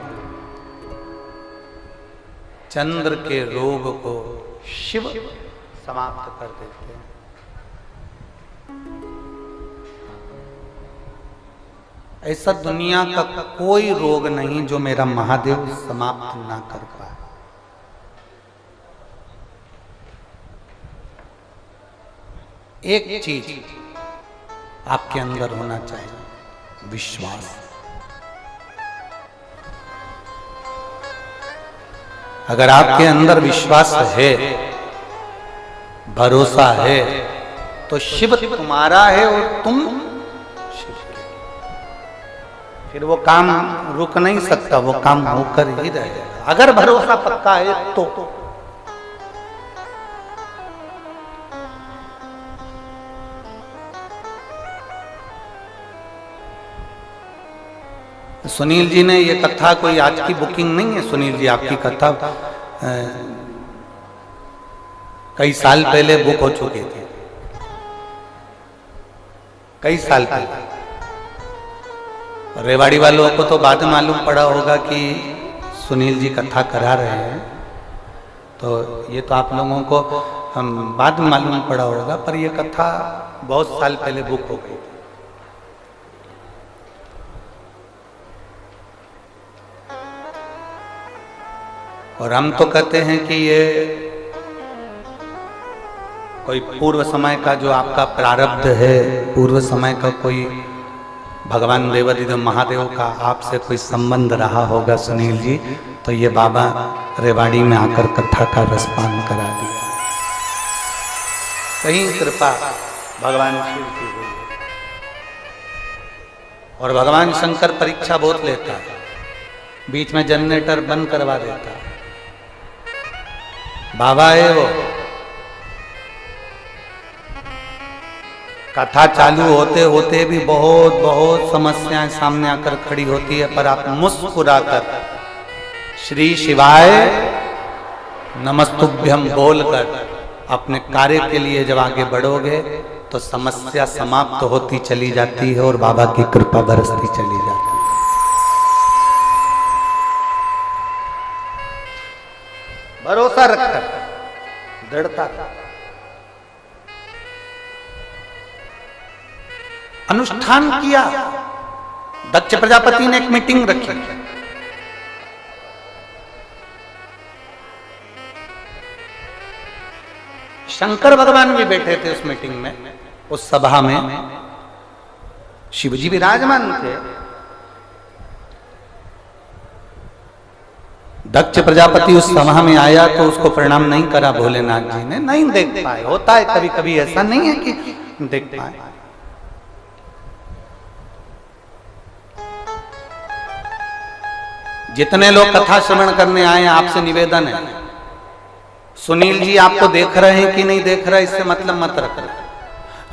Speaker 1: चंद्र के रोग को शिव समाप्त कर देते हैं। ऐसा दुनिया का कोई रोग नहीं जो मेरा महादेव समाप्त ना कर पाए। एक चीज आपके अंदर होना चाहिए, विश्वास। अगर आपके अंदर विश्वास है, भरोसा है, तो शिव तुम्हारा है और तुम शिव के। फिर वो काम रुक नहीं सकता, वो काम होकर ही रहेगा। अगर भरोसा पक्का है तो सुनील जी ने ये कथा कोई आज की बुकिंग नहीं है। सुनील जी आपकी कथा कई साल पहले बुक हो चुकी थी, कई साल पहले। रेवाड़ी वालों को तो बाद में मालूम पड़ा होगा कि सुनील जी कथा करा रहे हैं, तो ये तो आप लोगों को बाद में मालूम पड़ा होगा, पर ये कथा बहुत साल पहले बुक हो गई। और हम तो कहते हैं कि ये कोई पूर्व समय का जो आपका प्रारब्ध है, पूर्व समय का कोई भगवान देवादिदेव महादेव का आपसे कोई संबंध रहा होगा सुनील जी, तो ये बाबा रेवाड़ी में आकर कथा का रसपान करा दिया। कहीं कृपा भगवान शिव की हुई है। और भगवान शंकर परीक्षा बहुत लेता है, बीच में जनरेटर बंद करवा देता है। बाबा है वो, कथा चालू होते होते भी बहुत बहुत समस्याएं सामने आकर खड़ी होती है, पर आप मुस्कुराकर श्री शिवाय नमस्तुभ्यम बोलकर अपने कार्य के लिए जब आगे बढ़ोगे तो समस्या समाप्त होती चली जाती है और बाबा की कृपा बरसती चली जाती है। भरोसा रखकर, दृढ़ता, अनुष्ठान किया। दक्ष प्रजापति ने एक मीटिंग रखी, शंकर भगवान भी बैठे थे उस मीटिंग में, उस सभा में शिवजी विराजमान थे। दक्ष प्रजापति उस सभा में आया तो उसको प्रणाम नहीं करा भोलेनाथ जी ने, नहीं देख पाए। होता है कभी कभी, ऐसा नहीं है कि देख पाए। जितने लोग कथा श्रवण करने आए, आपसे निवेदन है, सुनील जी आपको देख रहे हैं कि नहीं देख रहे, इससे मतलब मत रखना।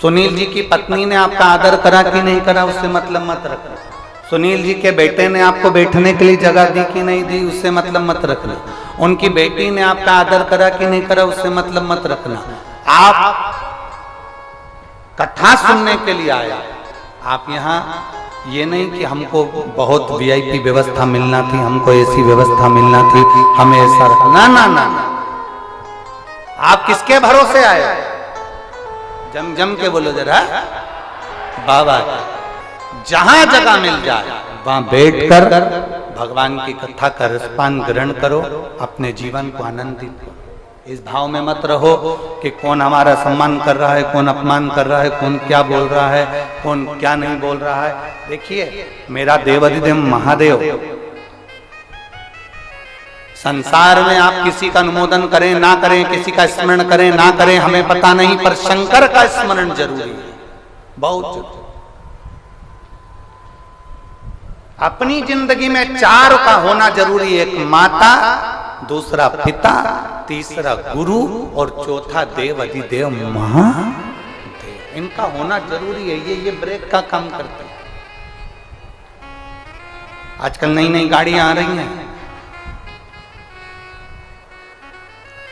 Speaker 1: सुनील जी की पत्नी ने आपका आदर करा कि नहीं करा, उससे मतलब मत रखना। सुनील जी के बेटे ने आपको बैठने के लिए जगह दी कि नहीं दी, उससे मतलब मत रखना। उनकी बेटी ने आपका आदर करा कि नहीं करा, उससे मतलब मत रखना। आप कथा सुनने के लिए आया, आप यहाँ ये नहीं कि हमको बहुत वीआईपी व्यवस्था मिलना थी, हमको ऐसी व्यवस्था मिलना थी, हमें ऐसा रखना, ना ना ना। आप किसके भरोसे आए? जम जम के बोलो जरा, बाबा जहां जगह मिल जाए वहां बैठकर भगवान की कथा का रसपान ग्रहण करो, अपने जीवन को आनंदित करो। इस भाव में मत रहो कि कौन हमारा सम्मान कर रहा है, कौन अपमान कर रहा है, कौन क्या बोल रहा है, कौन क्या नहीं बोल रहा है। देखिए, मेरा देवादिदेव महादेव संसार में आप किसी का अनुमोदन करें ना करें, किसी का स्मरण करें ना करें, हमें पता नहीं, पर शंकर का स्मरण जरूरी है, बहुत जरूरी। अपनी जिंदगी में चार का होना जरूरी है, एक माता, दूसरा पिता, तीसरा गुरु और चौथा देव अधिदेव महादेव। इनका होना जरूरी है, ये ब्रेक का काम करते हैं। आजकल नई नई गाड़ियां आ रही हैं,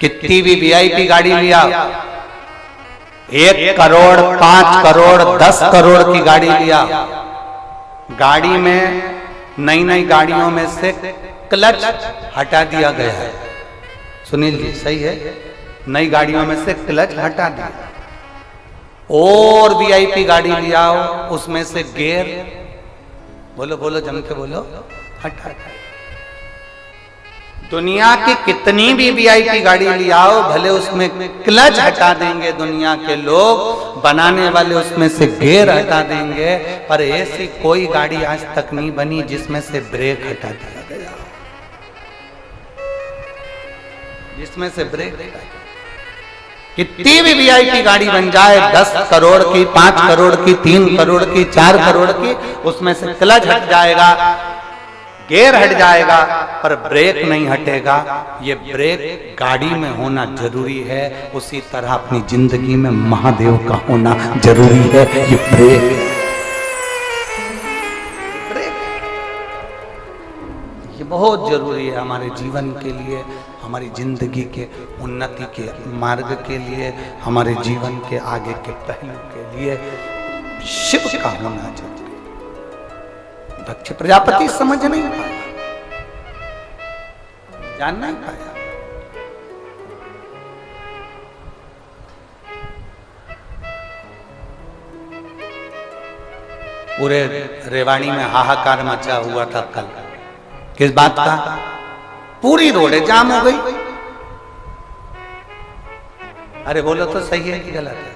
Speaker 1: कितनी भी वीआईपी गाड़ी लिया, 1 करोड़ 5 करोड़ 10 करोड़ की गाड़ी लिया, गाड़ी में नई नई गाड़ियों में से क्लच हटा दिया गया है। सुनील जी सही है, नई गाड़ियों में से क्लच हटा दिया, और वीआईपी गाड़ी लिया हो उसमें से गियर, बोलो बोलो जम के बोलो, हटा। दुनिया की कितनी भी वीआईपी गाड़ी लिया हो, भले उसमें क्लच हटा देंगे दुनिया के लोग, बनाने वाले उसमें से गियर हटा देंगे, पर ऐसी कोई गाड़ी आज तक नहीं बनी जिसमें से ब्रेक हटा दिया गया, जिसमें से ब्रेक हटा। कितनी भी वीआईपी गाड़ी बन जाए, 10 करोड़ की, 5 करोड़ की, 3 करोड़ की, 4 करोड़ की, उसमें से क्लच हट जाएगा, गियर हट जाएगा, पर ब्रेक नहीं हटेगा। ये ब्रेक गाड़ी में होना जरूरी है, उसी तरह अपनी जिंदगी में महादेव का होना जरूरी है। ये ब्रेक ये बहुत जरूरी है हमारे जीवन के लिए, हमारी जिंदगी के उन्नति के मार्ग के लिए, हमारे जीवन के आगे के पहलू के लिए शिव का होना जरूरी। दक्ष प्रजापति समझ नहीं पाया, जान नहीं पाया। पूरे रेवाड़ी में हाहाकार मचा हुआ था कल, किस बात का? पूरी रोडें जाम हो गई। अरे बोलो तो सही है कि गलत है?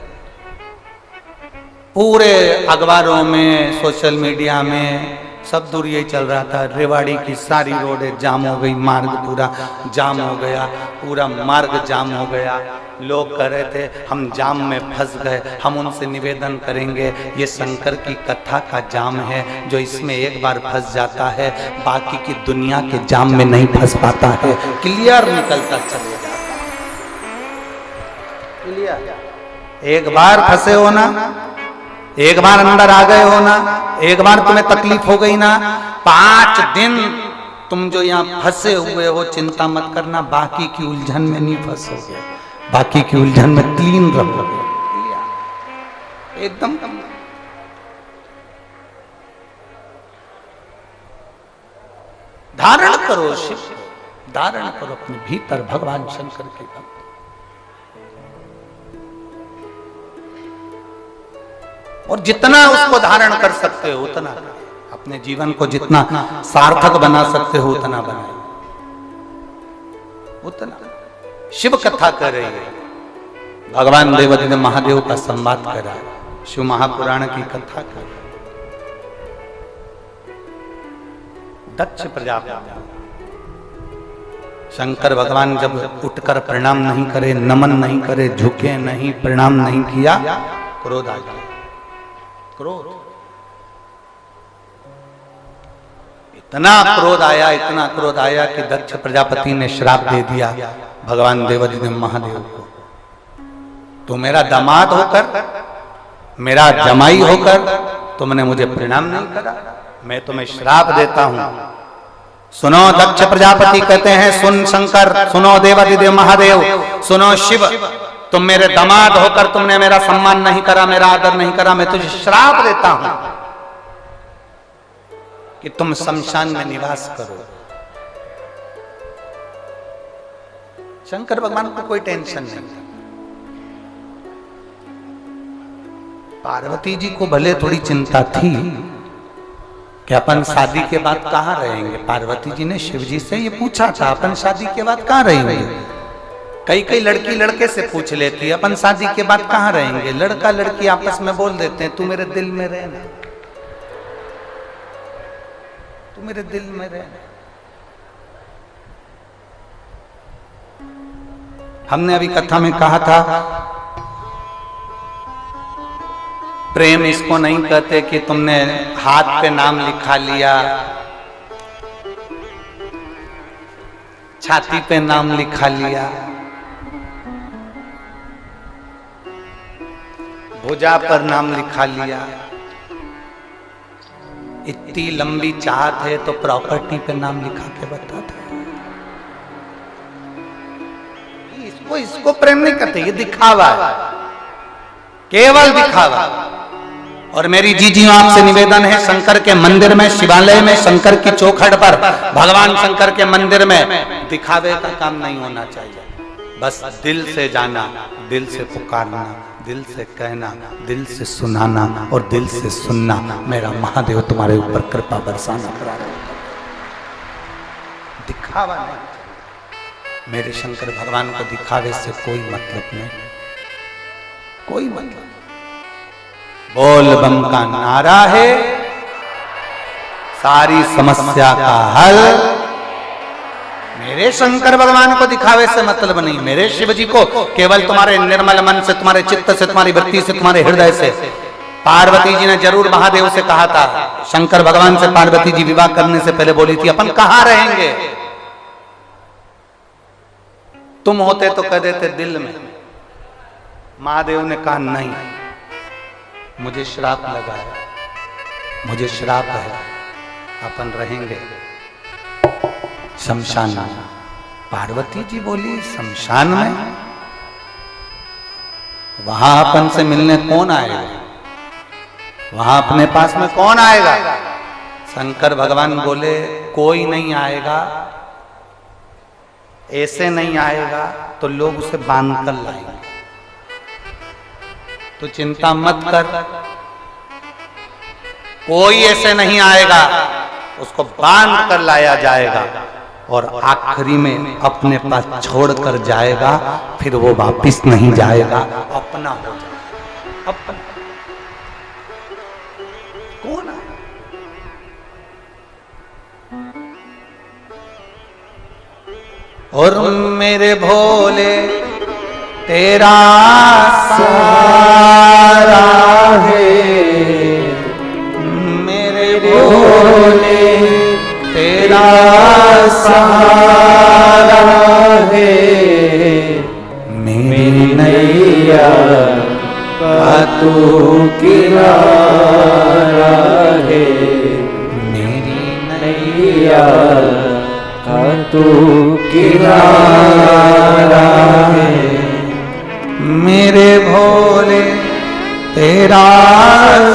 Speaker 1: पूरे अखबारों में, सोशल मीडिया में सब दूर यही चल रहा था, रेवाड़ी की सारी रोडें जाम हो गई, मार्ग पूरा जाम हो गया, पूरा मार्ग जाम हो गया। लोग कह रहे थे हम जाम में फंस गए, हम उनसे निवेदन करेंगे, ये शंकर की कथा का जाम है, जो इसमें एक बार फंस जाता है बाकी की दुनिया के जाम में नहीं फंस पाता है, क्लियर निकलता चले जाता है। क्लियर, एक बार फंसे हो ना, एक बार अंदर आ गए हो ना, एक बार तुम्हें तकलीफ हो गई ना, 5 दिन तुम जो यहाँ फंसे हुए हो, चिंता मत करना, बाकी की उलझन में नहीं फंसोगे, बाकी की उलझन में क्लीन रहोगे एकदम। धारण करो शिव, धारण करो अपने भीतर भगवान शंकर के भक्त। और जितना उसको धारण कर सकते हो उतना, अपने जीवन को जितना सार्थक बना सकते हो उतना बनाए, उतना। शिव कथा कर रही है, भगवान देवाधिदेव महादेव का संवाद कर रहा है, शिव महापुराण की कथा कर रहा है। दक्ष प्रजापति, शंकर भगवान जब उठकर प्रणाम नहीं करे, नमन नहीं करे, झुके नहीं, प्रणाम नहीं किया, क्रोध आ गया। क्रोध, इतना क्रोध आया, इतना क्रोध आया कि दक्ष प्रजापति ने श्राप दे दिया भगवान देवाधिदेव महादेव को, तो मेरा दामाद होकर, मेरा जमाई होकर तुमने मुझे प्रणाम नहीं करा, मैं तुम्हें श्राप देता हूं। सुनो दक्ष प्रजापति कहते हैं, सुन शंकर, सुनो देवाधिदेव महादेव, सुनो शिव, तुम मेरे दामाद होकर तुमने मेरा सम्मान नहीं करा, मेरा आदर नहीं करा, मैं तुझे श्राप देता हूं कि तुम शमशान में निवास करो। शंकर भगवान को कोई टेंशन नहीं था। पार्वती जी को भले थोड़ी चिंता थी कि अपन शादी के बाद कहां रहेंगे। पार्वती जी ने शिव जी से ये पूछा था, अपन शादी के बाद कहां रहेंगे। कई लड़की लड़के से पूछ लेती है, अपन शादी के बाद कहां रहेंगे। लड़का लड़की आपस में बोल देते हैं, तू मेरे दिल में रहना, तू मेरे दिल में रहना। हमने अभी कथा में कहा था प्रेम इसको नहीं कहते कि तुमने हाथ पे नाम लिखा लिया, छाती पे नाम लिखा लिया, भुजा पर नाम लिखा लिया। इतनी लंबी चाहत है तो प्रॉपर्टी पे नाम लिखा के बताते। इसको प्रेम नहीं करते, ये दिखावा है, केवल दिखावा। और मेरी जीजियों आपसे निवेदन है, शंकर के मंदिर में, शिवालय में, शंकर की चौखट पर, भगवान शंकर के मंदिर में दिखावे का काम नहीं होना चाहिए। बस दिल से जाना, दिल से पुकारना, दिल से कहना, दिल से सुनाना और दिल से सुनना। मेरा महादेव तुम्हारे ऊपर कृपा बरसाना करा रहे। दिखावा नहीं, मेरे शंकर भगवान को दिखावे से कोई मतलब नहीं, कोई मतलब। बोल बम का नारा है सारी समस्या का हल। मेरे शंकर भगवान को दिखावे से मतलब नहीं, मेरे शिव जी को केवल तुम्हारे निर्मल मन से, तुम्हारे चित्त से, तुम्हारी वृत्ति से, तुम्हारे हृदय से। पार्वती जी ने जरूर महादेव से कहा था, शंकर भगवान से पार्वती जी विवाह करने से पहले बोली थी अपन कहां रहेंगे, तुम होते तो कह देते दिल में। महादेव ने कहा नहीं, मुझे श्राप लगा है, मुझे श्राप है, अपन रहेंगे शमशान में। पार्वती जी बोली शमशान में, वहां अपन से मिलने कौन आएगा, वहां अपने पास में कौन आएगा। शंकर भगवान बोले कोई नहीं आएगा, ऐसे नहीं आएगा तो लोग उसे बांध कर लाएंगे, तो चिंता मत कर, कोई ऐसे नहीं आएगा, उसको बांध कर लाया जाएगा और आखिरी में अपने पास छोड़कर जाएगा, फिर वो वापिस नहीं जाएगा, अपना हो जाएगा। अपना कौन है? और मेरे भोले तेरा सहारा है, मेरे भोले तेरा सहारा है, मेरी नैया का तू किनारा है, मेरी नैया का तू किनारा है। मेरे भोले तेरा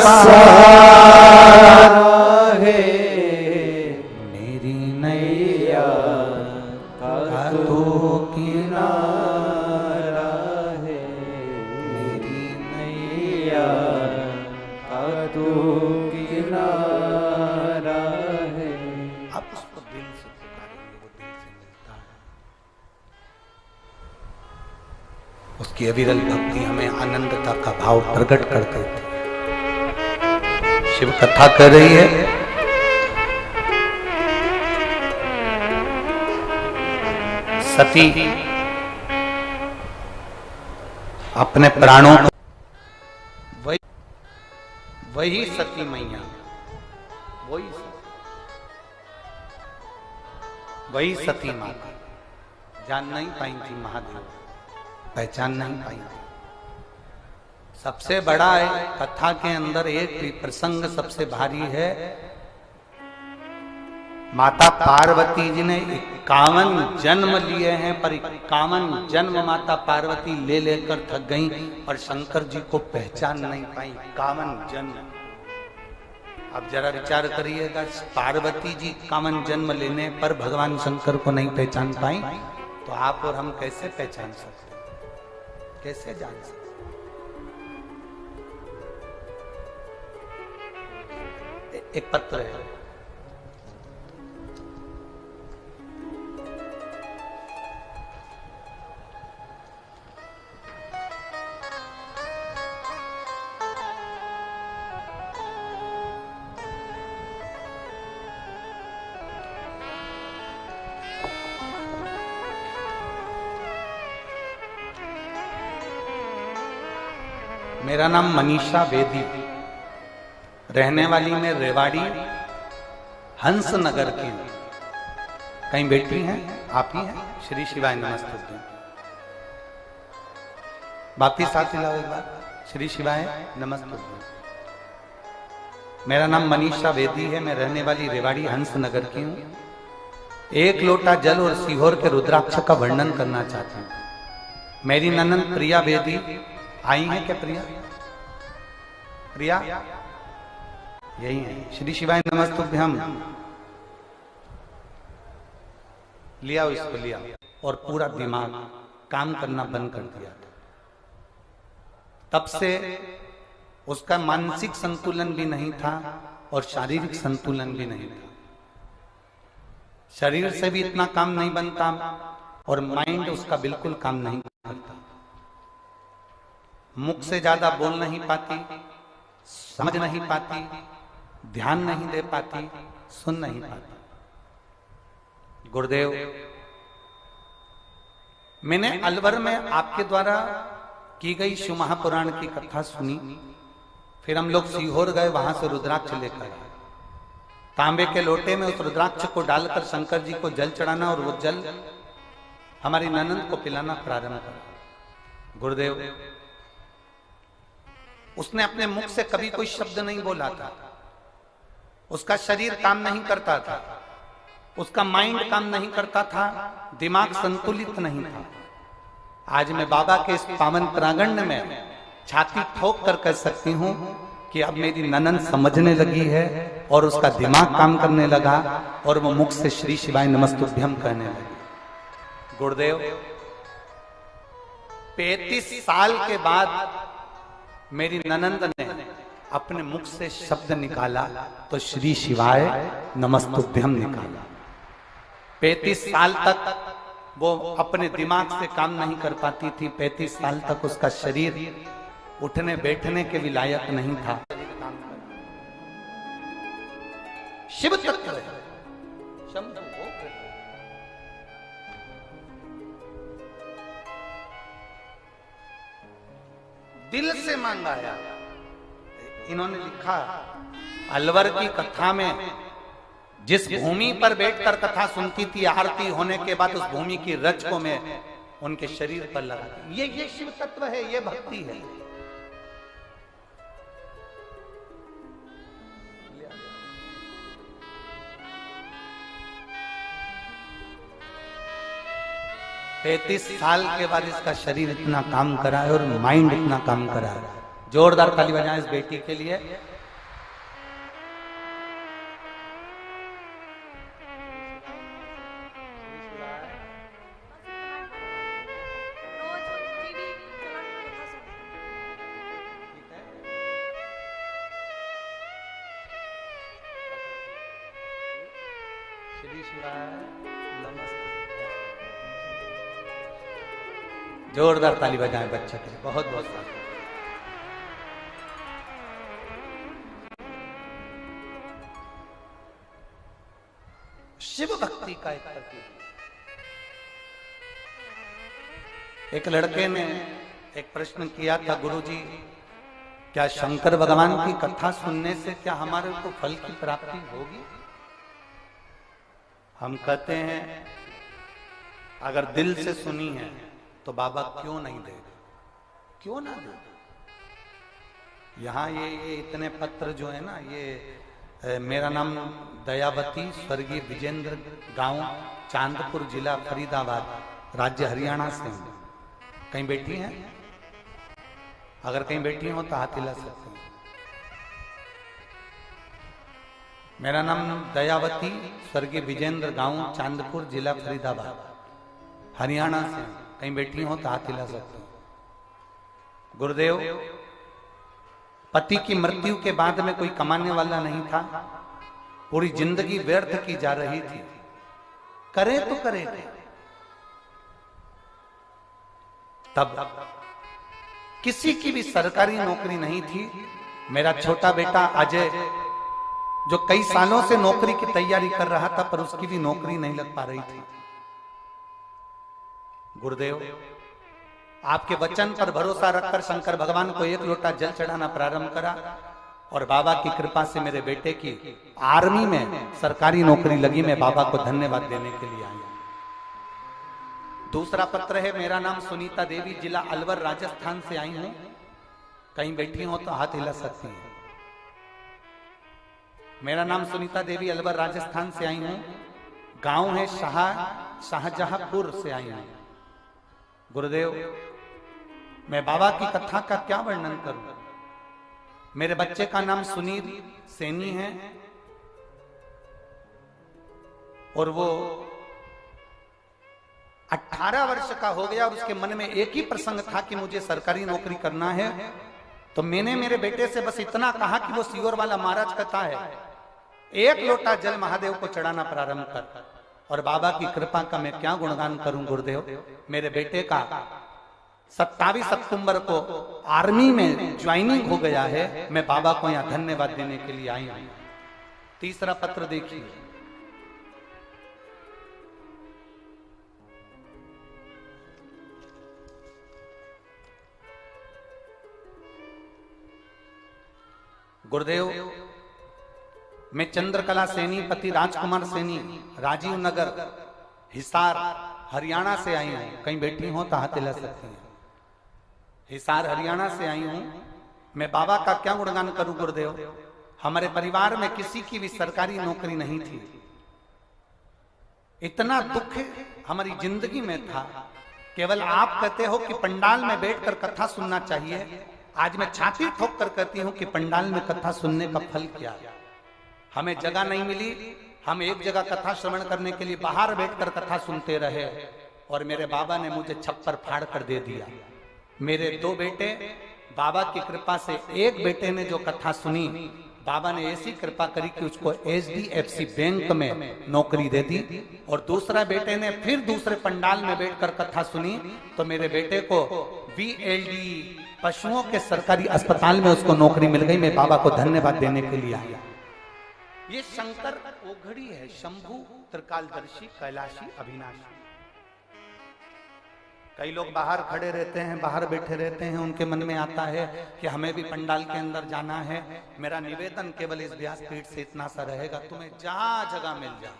Speaker 1: सहारा है, मेरी नैया का तू किनारा है, मेरी नैया का तू किनारा है। आप उसको दिल से पुकारेंगे, वो दिल से मिलता है। उसकी अविरल भक्ति हमें आनंदता का भाव प्रकट करती है। शिव कथा कर रही है, सती अपने प्राणों को, वही सती मैया, वही सती माता जान नहीं पाई थी महादेव, पहचान नहीं पाई थी। सबसे बड़ा है कथा के अंदर एक प्रसंग सबसे भारी है। माता पार्वती जी ने 51 जन्म लिए हैं, पर 51 जन्म माता पार्वती ले लेकर थक गई और शंकर जी को पहचान नहीं पाई। 51 जन्म। अब जरा विचार करिएगा, पार्वती जी 51 जन्म लेने पर भगवान शंकर को नहीं पहचान पाई, तो आप और हम कैसे पहचान सकते, कैसे जान सकते। एक पत्र है, मेरा नाम मनीषा बेदी, रहने वाली मैं रेवाड़ी हंस नगर की हूं। कहीं बैठी हैं? आप ही हैं? श्री शिवाय नमस्ते। बाकी साथ हिलाओ एक बार। श्री शिवाय नमस्ते। मेरा नाम मनीषा बेदी है, मैं रहने वाली रेवाड़ी हंस नगर की हूं। एक लोटा जल और सीहोर के रुद्राक्ष का वर्णन करना चाहता हूं। मेरी ननद प्रिया बेदी आई है क्या? प्रिया यही है। श्री शिवाय नमस्तुभ्यम। लिया इसको, लिया और पूरा दिमाग काम करना बंद कर दिया था। तब से उसका मानसिक संतुलन भी नहीं था और शारीरिक संतुलन भी नहीं था। शरीर से भी इतना काम नहीं बनता और माइंड उसका बिल्कुल काम नहीं करता। मुख से ज्यादा बोल नहीं पाती, समझ नहीं पाती, ध्यान नहीं दे पाती, सुन नहीं पाती। गुरुदेव, मैंने अलवर में आपके द्वारा की गई शिव महापुराण की कथा सुनी। फिर हम लोग सीहोर गए, वहां से रुद्राक्ष लेकर आए। तांबे के लोटे में उस रुद्राक्ष को डालकर शंकर जी को जल चढ़ाना और वो जल हमारी ननद को पिलाना प्रारंभ करा। गुरुदेव, उसने अपने मुख से कभी कोई शब्द नहीं बोला था। उसका शरीर काम नहीं करता था, उसका माइंड काम नहीं करता था, दिमाग संतुलित नहीं था। आज मैं बाबा के इस पावन प्रांगण में छाती ठोक कर कह सकती हूं कि अब मेरी ननन समझने लगी है और उसका दिमाग काम करने लगा और वो मुख से श्री शिवाय नमस्तुभ्यम कहने लगी। गुरुदेव, 35 साल के बाद मेरी ननंद ने अपने मुख से शब्द निकाला तो श्री शिवाय नमस्तुभ्यम निकाला। 35 साल तक वो अपने दिमाग से काम नहीं कर पाती थी। 35 साल तक उसका शरीर उठने बैठने के भी लायक नहीं था। शिव तत्व है, शंभु हो। दिल से मांगा है। इन्होंने लिखा, अलवर की कथा में जिस भूमि पर बैठकर कथा सुनती थी, आरती होने के बाद उस भूमि की रज को मैं उनके शरीर पर लगा। ये शिव तत्व है, ये भक्ति है। पैंतीस साल के बाद इसका शरीर इतना काम करा है और माइंड इतना काम करा है। जोरदार ताली बजाएं इस बेटी के लिए। श्री शिवाय नमस्ते। जोरदार ताली बजाएं बच्चे के लिए। बहुत बहुत सारा। शिव भक्ति का एक प्रतीक। एक लड़के ने एक प्रश्न किया था, गुरुजी क्या शंकर भगवान की कथा सुनने से क्या हमारे को फल की प्राप्ति होगी? हम कहते हैं अगर दिल से सुनी है तो बाबा क्यों नहीं देगा, क्यों ना देगा। यहाँ ये इतने पत्र जो है ना, ये मेरा नाम दयावती, स्वर्गीय विजेंद्र, गांव चांदपुर, जिला फरीदाबाद, राज्य हरियाणा से हूँ। कहीं बैठी हैं? अगर कहीं बैठी हो तो हाथ हिला सकते हैं। मेरा नाम दयावती, स्वर्गीय विजेंद्र, गांव चांदपुर, जिला फरीदाबाद, हरियाणा से। कहीं बैठी हो तो हाथ हिला सकते हो। गुरुदेव, पति की मृत्यु के बाद में कोई कमाने वाला नहीं था। पूरी जिंदगी व्यर्थ की जा रही थी। करे तो करे थे। तब किसी की भी सरकारी नौकरी नहीं थी। मेरा छोटा बेटा अजय, जो कई सालों से नौकरी की तैयारी कर रहा था, पर उसकी भी नौकरी नहीं लग पा रही थी। गुरुदेव, आपके वचन पर भरोसा रखकर शंकर भगवान को एक लोटा जल चढ़ाना प्रारंभ करा और बाबा की कृपा से मेरे बेटे की आर्मी में सरकारी नौकरी लगी। मैं बाबा को धन्यवाद देने के लिए आई। दूसरा पत्र है, मेरा नाम सुनीता देवी, जिला अलवर राजस्थान से आई हूं। कहीं बैठी हो तो हाथ हिला सकती हैं। मेरा नाम सुनीता देवी, अलवर राजस्थान से आई हूं। गांव है शाहजहांपुर से आई हूं। गुरुदेव, मैं बाबा की कथा का क्या वर्णन करूं। मेरे बच्चे का नाम सुनील सैनी है और वो 18 वर्ष का हो गया और उसके मन में एक ही प्रसंग था कि मुझे सरकारी नौकरी करना है। तो मैंने मेरे बेटे से बस इतना कहा कि वो सीहोर वाला महाराज कथा है, एक लोटा जल महादेव को चढ़ाना प्रारंभ कर। और बाबा की कृपा का मैं क्या गुणगान करूं गुरुदेव। मेरे बेटे का 27 अक्टूबर को आर्मी में ज्वाइनिंग हो गया है। मैं बाबा को यहां धन्यवाद देने के लिए आई हूं। तीसरा पत्र देखिए, गुरुदेव, मैं चंद्रकला सैनी पति राजकुमार सैनी, राजीव नगर, हिसार, हरियाणा से आई हूं। कहीं बैठी हो तो हाथ हिला सकती हैं। हिसार हरियाणा से आई हूं। मैं बाबा का क्या गुणगान करूं गुरुदेव। हमारे परिवार में किसी की भी सरकारी नौकरी नहीं थी। इतना दुख हमारी जिंदगी में था। केवल आप कहते हो कि पंडाल में बैठकर कथा सुनना चाहिए। आज मैं छाती ठोक कर कहती हूं कि पंडाल में कथा सुनने का फल क्या है। हमें जगह नहीं मिली। हम एक जगह कथा श्रवण करने के लिए बाहर बैठकर कथा सुनते रहे और मेरे बाबा ने मुझे छप्पर फाड़ कर दे दिया। मेरे 2 बेटे, बाबा की कृपा से एक बेटे ने जो कथा सुनी, बाबा ने ऐसी कृपा करी कि उसको HDFC बैंक में नौकरी दे दी। और दूसरा बेटे ने फिर दूसरे पंडाल में बैठकर कथा सुनी तो मेरे बेटे को VLD पशुओं के सरकारी अस्पताल में उसको नौकरी मिल गई। मैं बाबा को धन्यवाद देने के लिए आया। ये शंकर ओघड़ी है, शंभु, त्रिकालदर्शी, कैलाशी, अविनाशी। कई लोग बाहर खड़े रहते हैं, बाहर बैठे रहते हैं, उनके मन में आता है कि हमें भी पंडाल के अंदर जाना है। मेरा निवेदन केवल इस व्यासपीठ से इतना सा रहेगा, तुम्हें जहां जगह मिल जाए,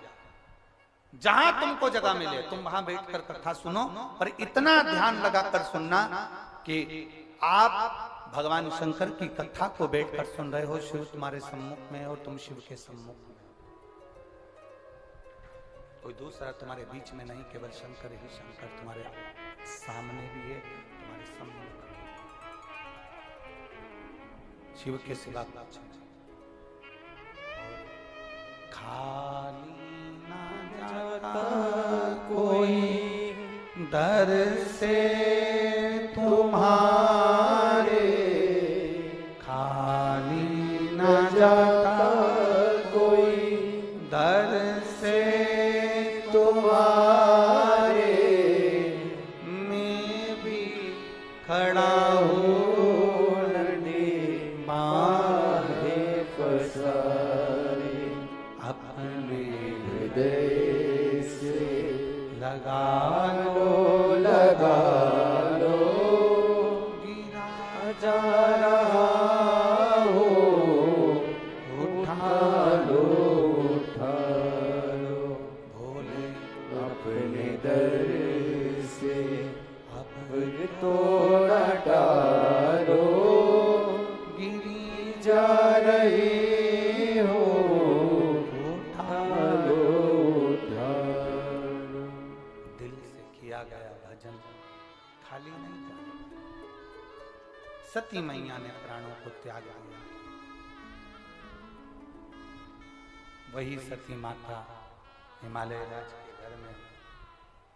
Speaker 1: जहां तुमको जगह मिले तुम वहां बैठकर कथा सुनो। पर इतना ध्यान लगाकर सुनना कि आप भगवान शंकर की कथा को बैठकर सुन रहे हो। शिव तुम्हारे सम्मुख में और तुम शिव के सम्मुख में, कोई दूसरा तुम्हारे बीच में नहीं, केवल शंकर ही शंकर तुम्हारे सामने भी है, तुम्हारे सम्मुख भी है। शिव के सिवा कुछ खाली ना जाता कोई दर से तुम्हारे, खाली ना जाता कोई दर से तुम्हारे। मैं भी खड़ा हूँ बाहे पसारे, अपने हृदय से लगा लो, लगा लो, गिरा जा रहा हो, उठा लो, उठा लो, भोले अपने दर से अब तोड़ा डालो, गिरी जा रही हो, उठा लो, उठा लो। दिल से किया गया भजन खाली नहीं जाता। सती मैया ने प्राणों को त्याग दिया। वही सती माता हिमालय राज के घर में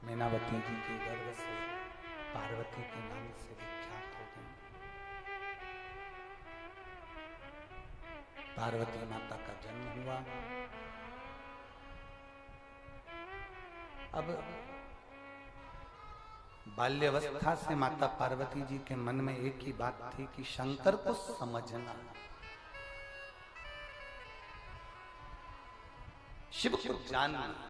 Speaker 1: मैनावती जी के गर्भ से पार्वती के नाम से विख्यात हो गई। पार्वती माता का जन्म हुआ। अब बाल्यावस्था से माता पार्वती जी के मन में एक ही बात थी कि शंकर को समझना, शिव को जानना।